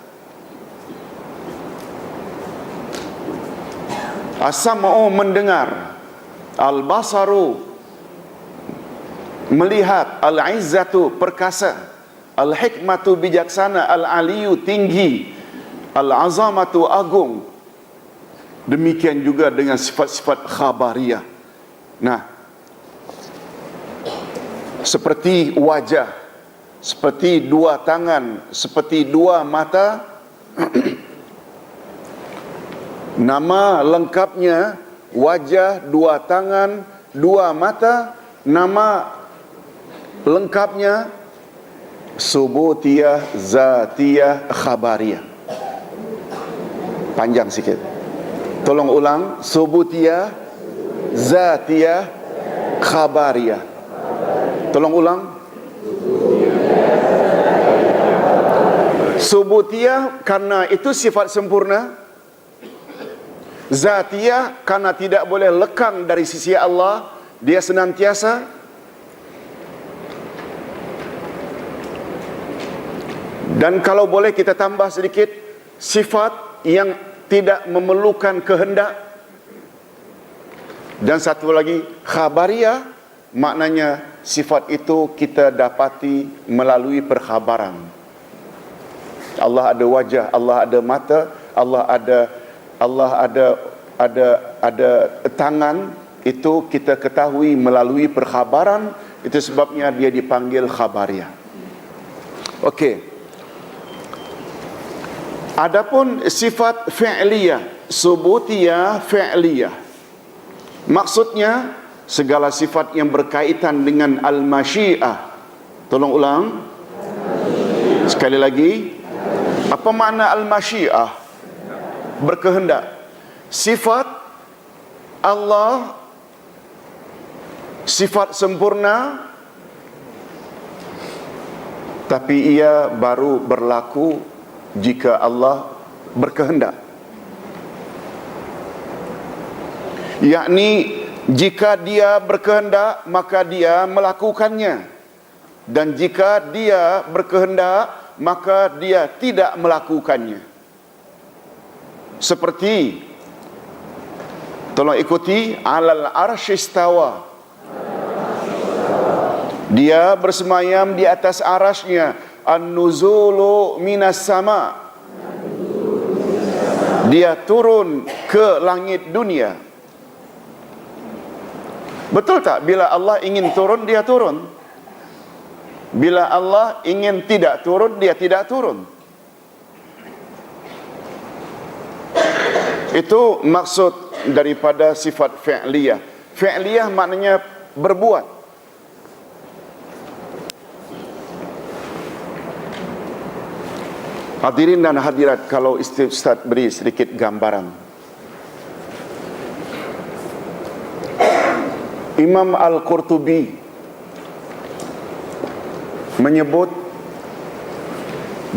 As-sam'u, mendengar. Al-basaru, melihat. Al-izzatu, perkasa. Al-hikmatu, bijaksana. Al-aliyu, tinggi. Al-azamatu, agung. Demikian juga dengan sifat-sifat khabariyah. Nah, seperti wajah, seperti 2 tangan, seperti 2 mata. Nama lengkapnya wajah, 2 tangan, 2 mata. Nama lengkapnya subutiyah zatiyah khabariyah. Panjang sikit. Tolong ulang, subutiyah zatiyah khabariyah. Tolong ulang. Subutiyah karena itu sifat sempurna. Zatiyah karena tidak boleh lekang dari sisi Allah, dia senantiasa. Dan kalau boleh kita tambah sedikit, sifat yang tidak memerlukan kehendak. Dan satu lagi, khabariyah, maknanya sifat itu kita dapati melalui perkhabaran. Allah ada wajah, Allah ada mata, Allah ada tangan, itu kita ketahui melalui perkhabaran. Itu sebabnya dia dipanggil khabariyah. Okey. Adapun sifat fi'liyah, subutiyah fi'liyah, maksudnya segala sifat yang berkaitan dengan al-masyiah. Tolong ulang sekali lagi. Apa makna al-masyiah? Berkehendak. Sifat Allah sifat sempurna, tapi ia baru berlaku jika Allah berkehendak. Yakni jika dia berkehendak maka dia melakukannya, dan jika dia berkehendak maka dia tidak melakukannya. Seperti, tolong ikuti, alal arsy istawa, dia bersemayam di atas arasnya. An-nuzulu minas sama, dia turun ke langit dunia. Betul tak? Bila Allah ingin turun, dia turun. Bila Allah ingin tidak turun, dia tidak turun. Itu maksud daripada sifat fi'liyah. Fi'liyah maknanya berbuat. Hadirin dan hadirat, kalau Ustaz beri sedikit gambaran. Imam Al-Qurtubi menyebut,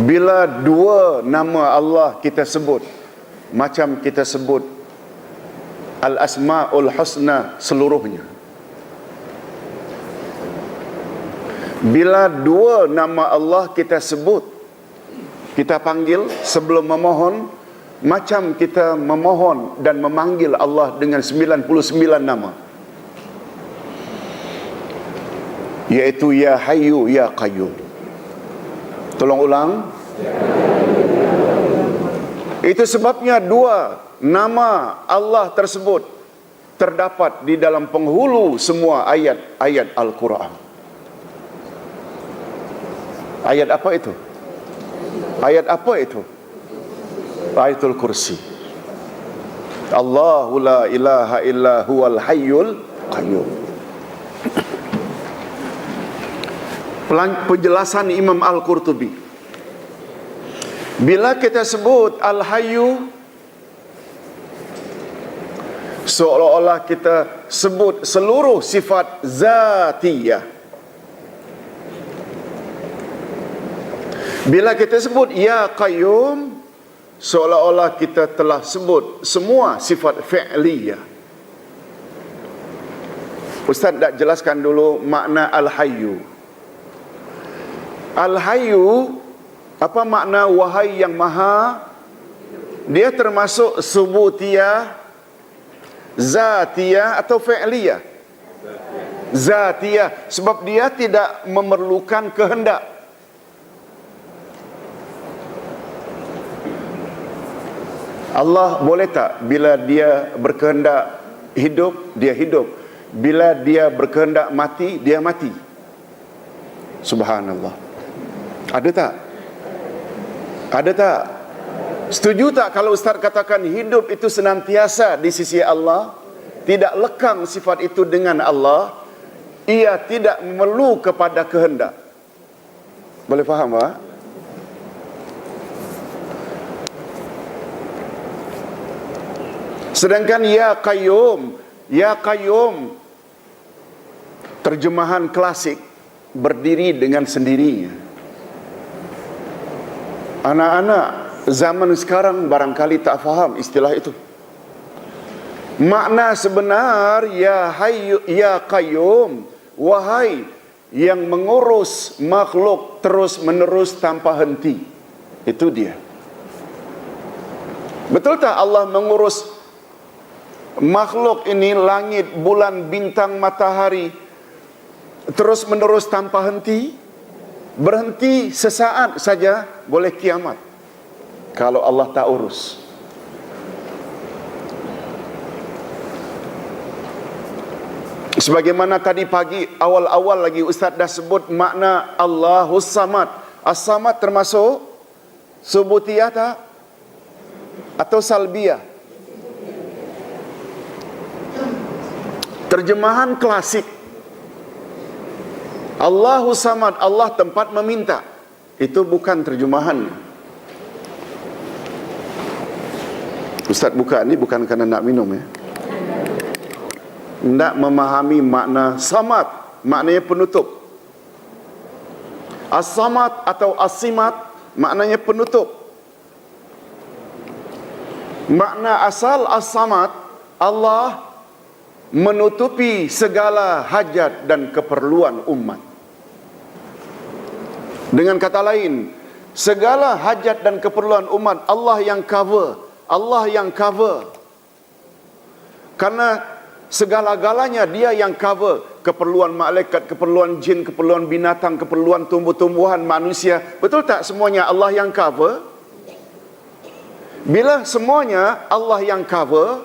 bila dua nama Allah kita sebut, macam kita sebut Al-Asma'ul Husna seluruhnya. Bila dua nama Allah kita sebut, kita panggil sebelum memohon, macam kita memohon dan memanggil Allah dengan 99 nama, yaitu Ya Hayyu Ya Qayyum. Tolong ulang. Itu sebabnya dua nama Allah tersebut terdapat di dalam penghulu semua ayat-ayat Al-Quran. Ayat apa itu? Ayat apa itu? Ayatul Kursi. Allahu la ilaha illa huwal hayyul qayyum. Penjelasan Imam Al-Qurtubi, bila kita sebut Al-Hayyu, seolah-olah kita sebut seluruh sifat zatiyah. Bila kita sebut Ya Qayyum, seolah-olah kita telah sebut semua sifat fi'liyah. Ustaz nak jelaskan dulu makna Al-Hayyu. Al-Hayyu, apa makna wahai yang maha? Dia termasuk subutiyah, zatiyah atau fi'liyah? Zatiyah, sebab dia tidak memerlukan kehendak. Allah boleh tak bila dia berkehendak hidup, dia hidup. Bila dia berkehendak mati, dia mati. Subhanallah. Ada tak? Ada tak? Setuju tak kalau Ustaz katakan hidup itu senantiasa di sisi Allah? Tidak lekang sifat itu dengan Allah. Ia tidak memerlu kepada kehendak. Boleh faham tak? Sedangkan Ya Qayyum, Ya Qayyum, terjemahan klasik, berdiri dengan sendirinya. Anak-anak zaman sekarang barangkali tak faham istilah itu. Makna sebenar Ya Hayyu Ya Qayyum, wahai yang mengurus makhluk terus menerus tanpa henti. Itu dia. Betul tak Allah mengurus makhluk ini, langit, bulan, bintang, matahari, terus menerus tanpa henti? Berhenti sesaat saja boleh kiamat kalau Allah tak urus. Sebagaimana tadi pagi awal-awal lagi Ustaz dah sebut makna Allahus Samad. As-Samad termasuk subutiyah tak? Atau salbiyah? Terjemahan klasik, Allahu Samad, Allah tempat meminta, itu bukan terjemahan. Ustaz buka ni bukan kerana nak minum ya. Nak memahami makna Samad, maknanya penutup. As-Samad atau As-Simat maknanya penutup. Makna asal As-Samad, Allah menutupi segala hajat dan keperluan umat. Dengan kata lain, segala hajat dan keperluan umat Allah yang cover. Allah yang cover. Karena segala-galanya Dia yang cover. Keperluan malaikat, keperluan jin, keperluan binatang, keperluan tumbuh-tumbuhan, manusia. Betul tak semuanya Allah yang cover? Bila semuanya Allah yang cover,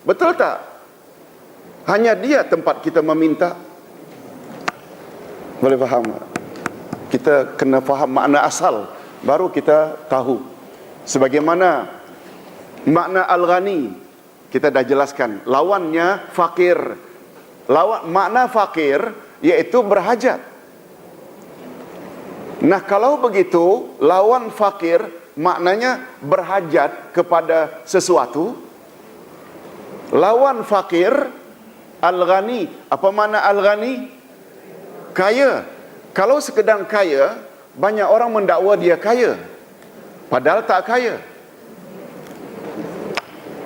betul tak? Hanya Dia tempat kita meminta. Boleh faham? Kita kena faham makna asal, baru kita tahu. Sebagaimana makna Al-Ghani, kita dah jelaskan. Lawannya fakir. Makna fakir iaitu berhajat. Nah, kalau begitu, lawan fakir maknanya berhajat kepada sesuatu. Lawan fakir, Al-Ghani. Apa makna Al-Ghani? Kaya. Kalau sekedar kaya, banyak orang mendakwa dia kaya, padahal tak kaya.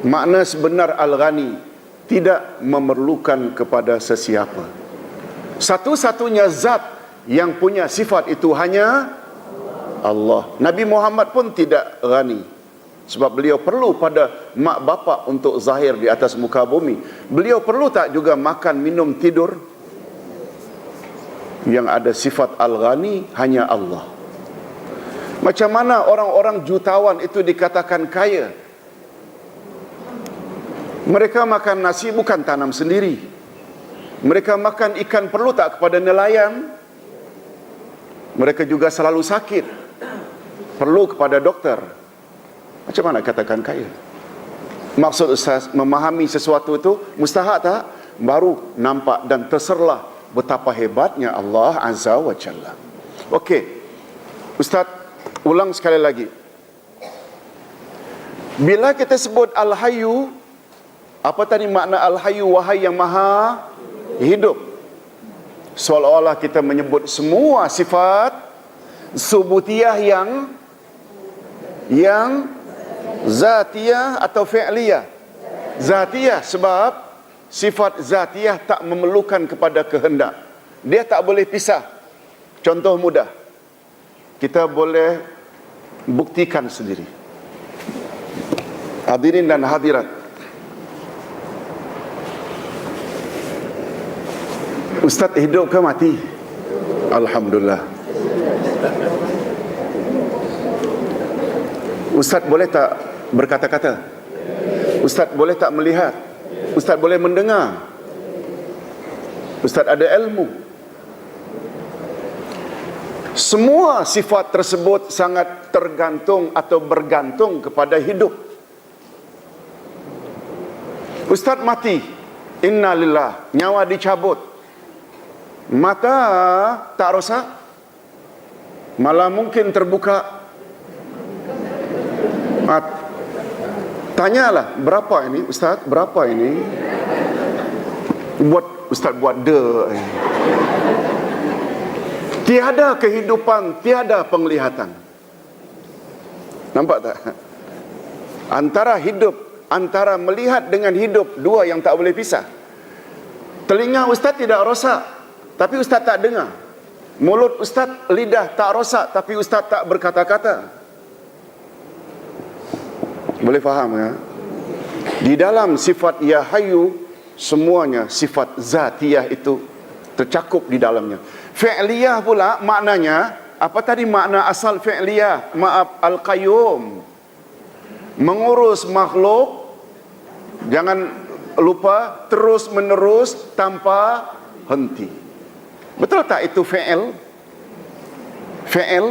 Makna sebenar Al-Ghani, tidak memerlukan kepada sesiapa. Satu-satunya zat yang punya sifat itu hanya Allah. Nabi Muhammad pun tidak ghani, sebab beliau perlu pada mak bapak untuk zahir di atas muka bumi. Beliau perlu tak juga makan, minum, tidur? Yang ada sifat Al-Ghani hanya Allah. Macam mana orang-orang jutawan itu dikatakan kaya? Mereka makan nasi bukan tanam sendiri. Mereka makan ikan perlu tak kepada nelayan? Mereka juga selalu sakit, perlu kepada doktor. Macam mana katakan kaya? Maksud Ustaz, memahami sesuatu itu mustahak tak? Baru nampak dan terserlah betapa hebatnya Allah Azza wa Jalla. Okey, Ustaz ulang sekali lagi. Bila kita sebut Al-Hayyu, apa tadi makna Al-Hayyu? Wahai yang maha hidup. Seolah-olah kita menyebut semua sifat subutiyah yang zatiyah atau fi'liyah. Zatiyah sebab sifat zatiyah tak memerlukan kepada kehendak. Dia tak boleh pisah. Contoh mudah, kita boleh buktikan sendiri. Hadirin dan hadirat, Ustaz hidup ke mati? Alhamdulillah. Ustaz boleh tak berkata-kata? Ustaz boleh tak melihat? Ustaz boleh mendengar? Ustaz ada ilmu? Semua sifat tersebut sangat tergantung atau bergantung kepada hidup. Ustaz mati, inna lillah, nyawa dicabut, mata tak rosak, malah mungkin terbuka. Tanyalah, berapa ini Ustaz? Berapa ini? Ustaz buat tiada kehidupan, tiada penglihatan. Nampak tak? Antara hidup, antara melihat dengan hidup, dua yang tak boleh pisah. Telinga Ustaz tidak rosak, tapi Ustaz tak dengar. Mulut Ustaz, lidah tak rosak, tapi Ustaz tak berkata-kata. Boleh faham ya? Di dalam sifat Ya Hayyu, semuanya sifat zatiyah itu tercakup di dalamnya. Fi'liyah pula maknanya, apa tadi makna asal fi'liyah? Maaf, Al-Qayyum. Mengurus makhluk, jangan lupa, terus menerus tanpa henti. Betul tak itu fi'il? Fi'il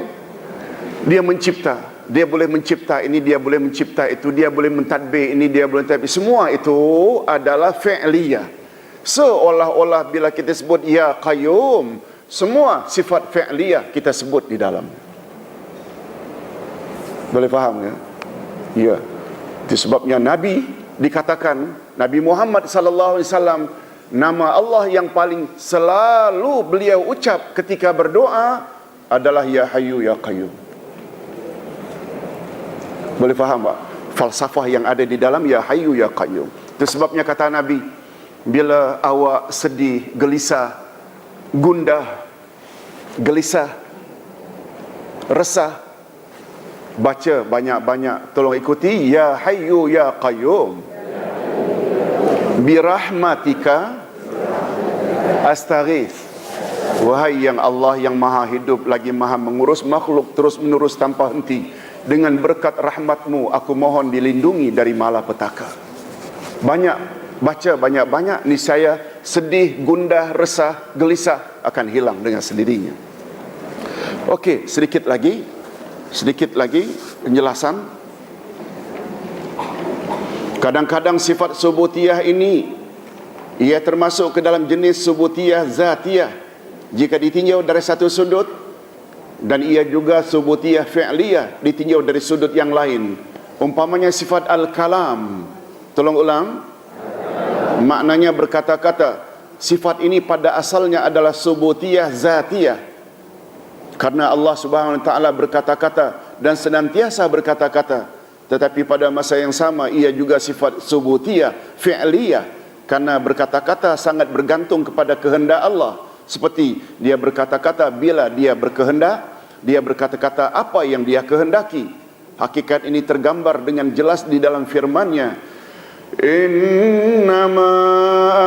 Dia mencipta, dia boleh mencipta ini, dia boleh mencipta itu, dia boleh mentadbir ini, dia boleh mentadbir. Semua itu adalah fi'liyah. Seolah-olah bila kita sebut ya qayyum, semua sifat fi'liyah kita sebut di dalam. Boleh faham ya? Ya. Itu sebabnya Nabi dikatakan, Nabi Muhammad sallallahu alaihi wasallam, nama Allah yang paling selalu beliau ucap ketika berdoa adalah ya hayyu ya qayyum. Boleh faham tak falsafah yang ada di dalam ya hayyu ya qayyum? Itu sebabnya kata Nabi, bila awak sedih, gelisah, gundah, gelisah, resah, baca banyak-banyak, tolong ikuti ya hayyu ya qayyum birahmatika astaghith. Wahai yang Allah yang maha hidup lagi maha mengurus makhluk terus menerus tanpa henti, dengan berkat rahmatmu aku mohon dilindungi dari malapetaka. Banyak baca, banyak-banyak, niscaya sedih, gundah, resah, gelisah akan hilang dengan sendirinya. Okey, sedikit lagi penjelasan. Kadang-kadang sifat subutiyah ini ia termasuk ke dalam jenis subutiyah zatiyah jika ditinjau dari satu sudut, dan ia juga subutiyah fi'liyah ditinjau dari sudut yang lain. Umpamanya sifat al-kalam, tolong ulang, maknanya berkata-kata. Sifat ini pada asalnya adalah subutiyah zatiyah, karena Allah Subhanahu wa taala berkata-kata dan senantiasa berkata-kata. Tetapi pada masa yang sama ia juga sifat subutiyah fi'liyah, karena berkata-kata sangat bergantung kepada kehendak Allah. Seperti dia berkata-kata bila dia berkehendak, dia berkata-kata apa yang dia kehendaki. Hakikat ini tergambar dengan jelas di dalam firman-Nya, innama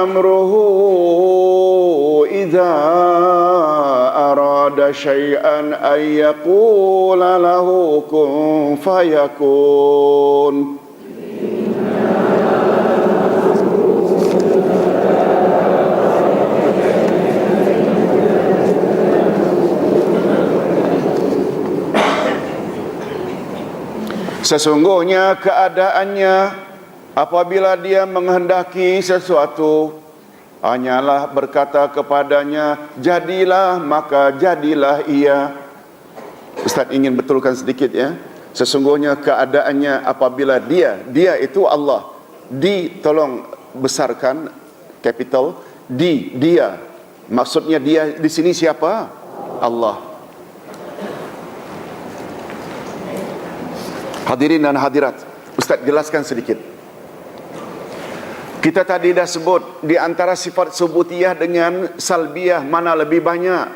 amruhu idza arada syai'an ay yaqula lahu kun fayakun. Sesungguhnya keadaannya apabila dia menghendaki sesuatu, hanyalah berkata kepadanya jadilah, maka jadilah ia. Ustaz ingin betulkan sedikit ya. Sesungguhnya keadaannya apabila dia itu Allah, tolong besarkan capital dia. Maksudnya dia di sini siapa? Allah. Hadirin dan hadirat, Ustaz jelaskan sedikit. Kita tadi dah sebut di antara sifat subutiyah dengan salbiyah mana lebih banyak?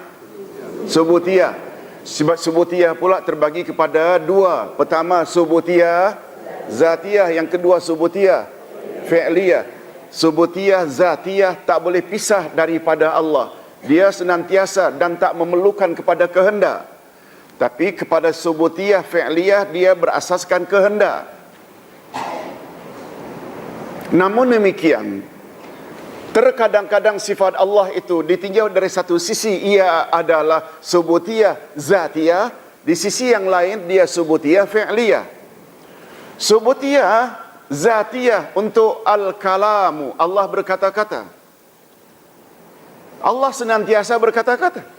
Subutiyah. Sifat subutiyah pula terbagi kepada dua. Pertama subutiyah zatiyah, yang kedua subutiyah fi'liyah. Subutiyah zatiyah tak boleh pisah daripada Allah. Dia senantiasa dan tak memerlukan kepada kehendak. Tapi kepada subutiyah fi'liyah dia berasaskan kehendak. Namun demikian, terkadang-kadang sifat Allah itu ditinjau dari satu sisi ia adalah subutiyah zatiyah, di sisi yang lain dia subutiyah fi'liyah. Subutiyah zatiyah untuk al-kalamu, Allah berkata-kata. Allah senantiasa berkata-kata.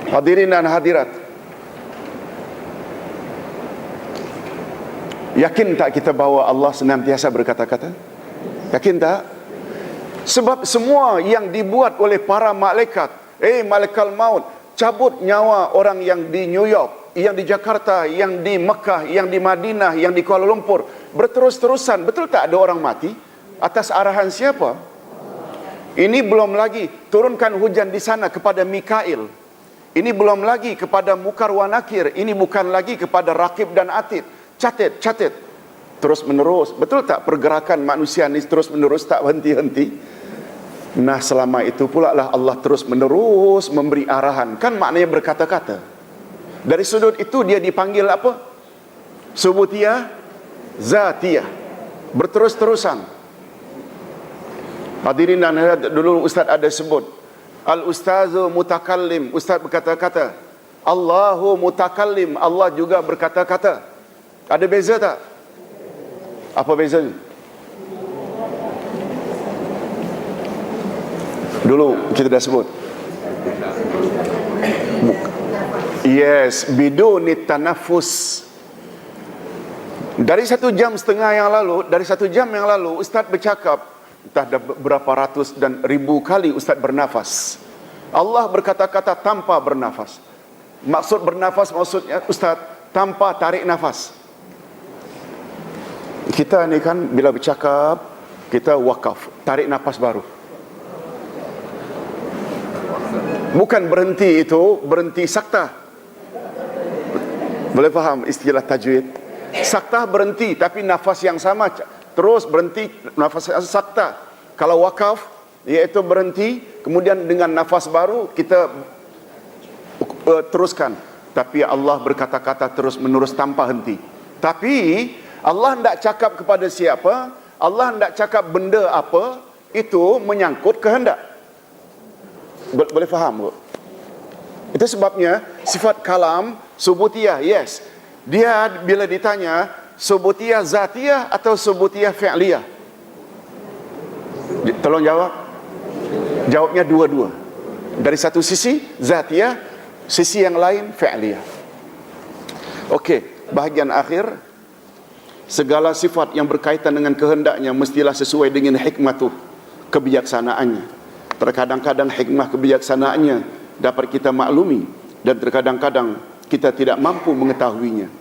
Hadirin dan hadirat, yakin tak kita bahawa Allah senantiasa berkata-kata? Yakin tak? Sebab semua yang dibuat oleh para malaikat, malaikat maut, cabut nyawa orang yang di New York, yang di Jakarta, yang di Mekah, yang di Madinah, yang di Kuala Lumpur, berterus-terusan. Betul tak ada orang mati? Atas arahan siapa? Ini belum lagi turunkan hujan di sana kepada Mikail. Ini belum lagi kepada Mukar wa Nakir. Ini bukan lagi kepada Rakib dan Atid. Catat. Terus menerus. Betul tak pergerakan manusia ini terus menerus, tak henti-henti? Nah, selama itu pula lah Allah terus menerus memberi arahan. Kan maknanya berkata-kata. Dari sudut itu dia dipanggil apa? Subutiyah zatiyah. Berterus-terusan. Hadirin dan hadirat, dulu Ustaz ada sebut Al-ustazu mutakallim, ustaz berkata-kata. Allahu mutakallim, Allah juga berkata-kata. Ada beza tak? Apa bezanya? Dulu kita dah sebut. Yes, biduni tanafus. Dari 1 jam setengah yang lalu, dari 1 jam yang lalu, Ustaz bercakap, entah dah berapa ratus dan ribu kali Ustaz bernafas. Allah berkata-kata tanpa bernafas. Maksud bernafas maksudnya Ustaz tanpa tarik nafas. Kita ni kan bila bercakap, kita wakaf, tarik nafas baru. Bukan berhenti itu, berhenti sakta. Boleh faham istilah tajwid? Sakta berhenti, tapi nafas yang sama terus berhenti, nafas yang sakta. Kalau wakaf, iaitu berhenti, kemudian dengan nafas baru kita teruskan. Tapi Allah berkata-kata terus menerus tanpa henti. Tapi Allah tidak cakap kepada siapa, Allah tidak cakap benda apa, itu menyangkut kehendak. Boleh faham? Itu sebabnya sifat kalam subutiyah, yes. Dia bila ditanya subutiyah zatiyah atau subutiyah fi'liyah, tolong jawab. Jawabnya dua-dua. Dari satu sisi zatiyah, sisi yang lain fi'liyah. Okey, bahagian akhir, segala sifat yang berkaitan dengan kehendaknya mestilah sesuai dengan hikmatuh, kebijaksanaannya. Terkadang-kadang hikmah kebijaksanaannya dapat kita maklumi dan terkadang-kadang kita tidak mampu mengetahuinya.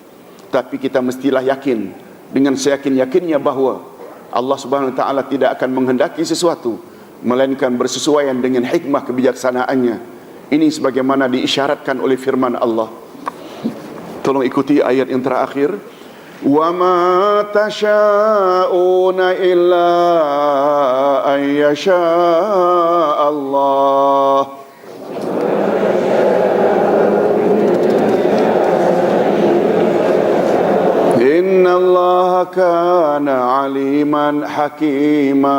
Tapi kita mestilah yakin dengan seyakin-yakinnya bahawa Allah Subhanahu Wa Taala tidak akan menghendaki sesuatu melainkan bersesuaian dengan hikmah kebijaksanaannya. Ini sebagaimana diisyaratkan oleh firman Allah. Tolong ikuti ayat yang terakhir. Wa ma tasha'una illa an yasha Allah. Inna Allah kana aliman hakima.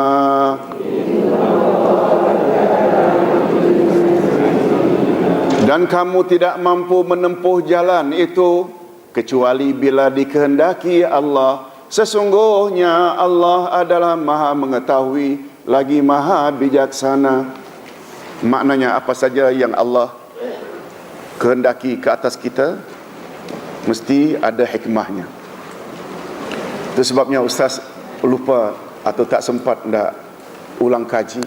Dan kamu tidak mampu menempuh jalan itu kecuali bila dikehendaki Allah. Sesungguhnya Allah adalah Maha mengetahui lagi Maha bijaksana. Maknanya apa saja yang Allah kehendaki ke atas kita mesti ada hikmahnya. Itu sebabnya Ustaz lupa atau tak sempat nak ulang kaji.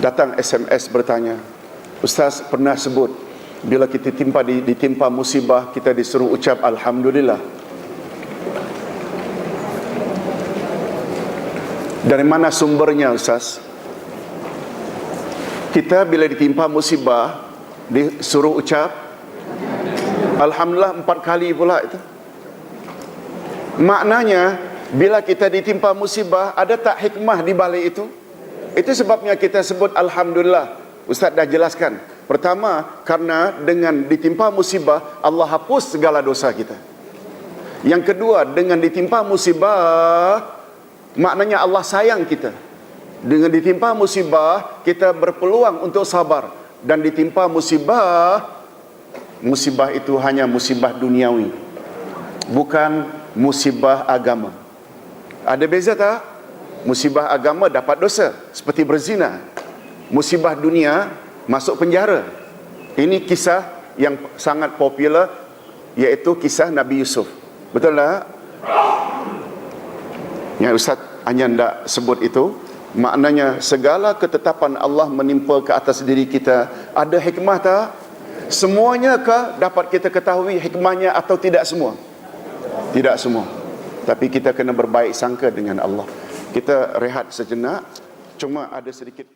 Datang SMS bertanya, Ustaz pernah sebut bila kita ditimpa musibah, kita disuruh ucap Alhamdulillah. Dari mana sumbernya Ustaz? Kita bila ditimpa musibah disuruh ucap Alhamdulillah 4 kali pula itu. Maknanya bila kita ditimpa musibah, ada tak hikmah di balik itu? Itu sebabnya kita sebut Alhamdulillah. Ustaz dah jelaskan. Pertama, karena dengan ditimpa musibah, Allah hapus segala dosa kita. Yang kedua, dengan ditimpa musibah, maknanya Allah sayang kita. Dengan ditimpa musibah, kita berpeluang untuk sabar. Dan ditimpa musibah, musibah itu hanya musibah duniawi, bukan musibah agama. Ada beza tak? Musibah agama dapat dosa, seperti berzina. Musibah dunia masuk penjara. Ini kisah yang sangat popular, iaitu kisah Nabi Yusuf. Betul tak? Yang Ustaz hanya tidak sebut itu. Maknanya segala ketetapan Allah menimpa ke atas diri kita, ada hikmah tak? Semuanya ke dapat kita ketahui hikmahnya atau tidak semua? Tidak semua. Tapi kita kena berbaik sangka dengan Allah. Kita rehat sejenak. Cuma ada sedikit